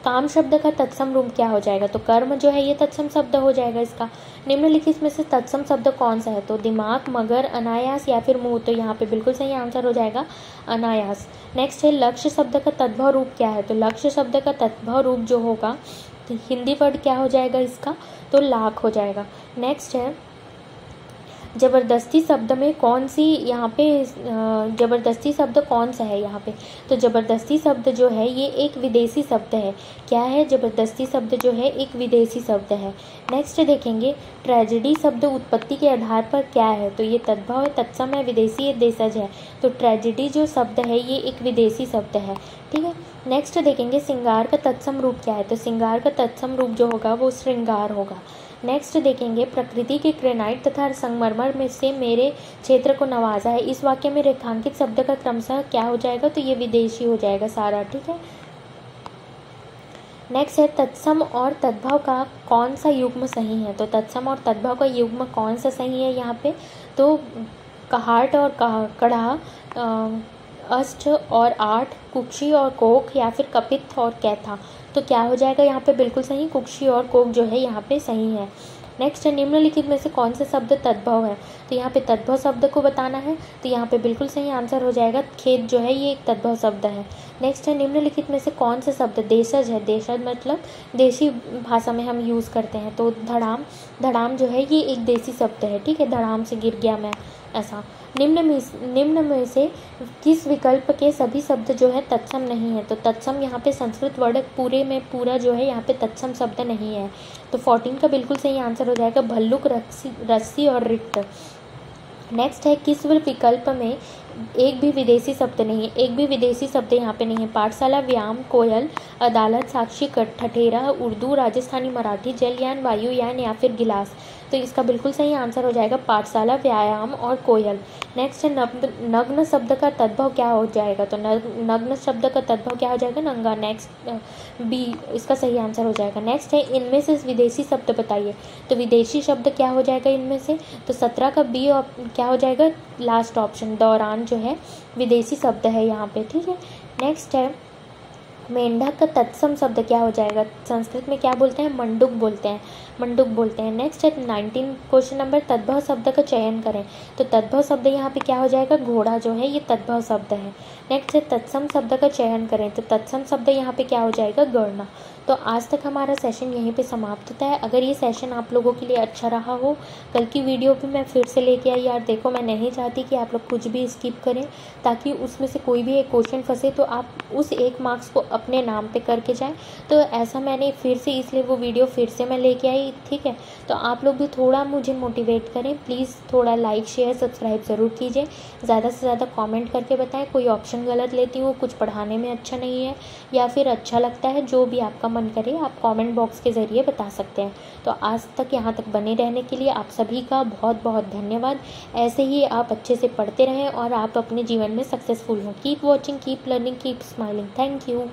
काम शब्द का तत्सम रूप क्या हो जाएगा? तो कर्म जो है ये तत्सम शब्द हो जाएगा इसका। निम्नलिखित में से तत्सम शब्द कौन सा है? तो दिमाग, मगर, अनायास या फिर मुंह। तो यहाँ पे बिल्कुल सही आंसर हो जाएगा अनायास। नेक्स्ट है लक्ष्य शब्द का तद्भव रूप क्या है? तो लक्ष्य शब्द का तद्भव रूप जो होगा तो हिंदी वर्ड क्या हो जाएगा इसका? तो लाख हो जाएगा। नेक्स्ट है जबरदस्ती शब्द में कौन सी, यहाँ पे जबरदस्ती शब्द कौन सा है यहाँ पे? तो जबरदस्ती शब्द जो है ये एक विदेशी शब्द है। क्या है? जबरदस्ती शब्द जो है एक विदेशी शब्द है। नेक्स्ट देखेंगे ट्रेजेडी शब्द उत्पत्ति के आधार पर क्या है? तो ये तद्भव है, तत्सम है, विदेशी है, देशज है। तो ट्रेजेडी जो शब्द है ये एक विदेशी शब्द है, ठीक है। नेक्स्ट देखेंगे श्रृंगार का तत्सम रूप क्या है? तो श्रृंगार का तत्सम रूप जो होगा वो श्रृंगार होगा। नेक्स्ट देखेंगे प्रकृति के ग्रेनाइट तथा संगमरमर में से मेरे क्षेत्र को नवाजा है। इस वाक्य में रेखांकित शब्द का क्रमशः क्या हो जाएगा? तो ये विदेशी हो जाएगा सारा, ठीक है। नेक्स्ट है तत्सम और तद्भव का कौन सा युग्म सही है? तो तत्सम और तद्भव का युग्म कौन सा सही है यहाँ पे? तो कहाट और कढ़ा, अष्ट और आठ, कुक्षी और कोख, या फिर कपित और कैथा। तो क्या हो जाएगा यहाँ पे? बिल्कुल सही, कुक्षी और कोख जो है यहाँ पे सही है। नेक्स्ट है निम्नलिखित में से कौन सा शब्द तद्भव है? तो यहाँ पे तद्भव शब्द को बताना है। तो यहाँ पे बिल्कुल सही आंसर हो जाएगा खेत जो है ये एक तद्भव शब्द है। नेक्स्ट है निम्नलिखित में से कौन सा शब्द देशज है? देशज मतलब देशी भाषा में हम यूज़ करते हैं। तो धड़ाम, धड़ाम जो है ये एक देसी शब्द है, ठीक है। धड़ाम से गिर गया मैं, ऐसा। निम्न में से किस विकल्प के सभी शब्द जो है तत्सम नहीं है? तो तत्सम यहाँ पे संस्कृत वर्ड पूरे में पूरा जो है यहाँ पे तत्सम शब्द नहीं है। तो 14 का बिल्कुल सही आंसर हो जाएगा भल्लुक, रस्सी और रिक्त। नेक्स्ट है किस विकल्प में एक भी विदेशी शब्द नहीं है? एक भी विदेशी शब्द यहाँ पे नहीं है। पाठशाला, व्यायाम, कोयल, अदालत, साक्षी, ठठेरा, उर्दू, राजस्थानी, मराठी, जलयान, वायुयान या फिर गिलास। तो इसका बिल्कुल सही आंसर हो जाएगा पाठशाला, व्यायाम और कोयल। नेक्स्ट है नग्न शब्द का तद्भव क्या हो जाएगा? तो नग्न शब्द का तद्भव क्या हो जाएगा? नंगा। नेक्स्ट बी इसका सही आंसर हो जाएगा। नेक्स्ट है इनमें से विदेशी शब्द बताइए। तो विदेशी शब्द क्या हो जाएगा इनमें से? तो 17 का बी क्या हो जाएगा? लास्ट ऑप्शन, दौरान जो है विदेशी शब्द है यहाँ पे, ठीक है। नेक्स्ट है मेंढक का तत्सम शब्द क्या हो जाएगा? संस्कृत में क्या बोलते हैं? मंडुक बोलते हैं, मंडुक बोलते हैं। नेक्स्ट है 19 क्वेश्चन नंबर तद्भव शब्द का चयन करें। तो तद्भव शब्द यहाँ पे क्या हो जाएगा? घोड़ा जो है ये तद्भव शब्द है। नेक्स्ट है तत्सम शब्द का चयन करें। तो तत्सम शब्द यहाँ पे क्या हो जाएगा? गणना। तो आज तक हमारा सेशन यहीं पे समाप्त होता है। अगर ये सेशन आप लोगों के लिए अच्छा रहा हो, कल की वीडियो भी मैं फिर से लेके आई। यार देखो, मैं नहीं चाहती कि आप लोग कुछ भी स्किप करें, ताकि उसमें से कोई भी एक क्वेश्चन फंसे तो आप उस एक मार्क्स को अपने नाम पे करके जाएं। तो ऐसा मैंने फिर से इसलिए वो वीडियो फिर से मैं लेके आई, ठीक है। तो आप लोग भी थोड़ा मुझे मोटिवेट करें प्लीज़, थोड़ा लाइक, शेयर, सब्सक्राइब ज़रूर कीजिए। ज़्यादा से ज़्यादा कमेंट करके बताएं कोई ऑप्शन गलत लेती हूँ, कुछ पढ़ाने में अच्छा नहीं है या फिर अच्छा लगता है, जो भी आपका मन करे आप कमेंट बॉक्स के ज़रिए बता सकते हैं। तो आज तक यहाँ तक बने रहने के लिए आप सभी का बहुत बहुत धन्यवाद। ऐसे ही आप अच्छे से पढ़ते रहें और आप अपने जीवन में सक्सेसफुल हों। Keep watching, keep learning, keep smiling. Thank you.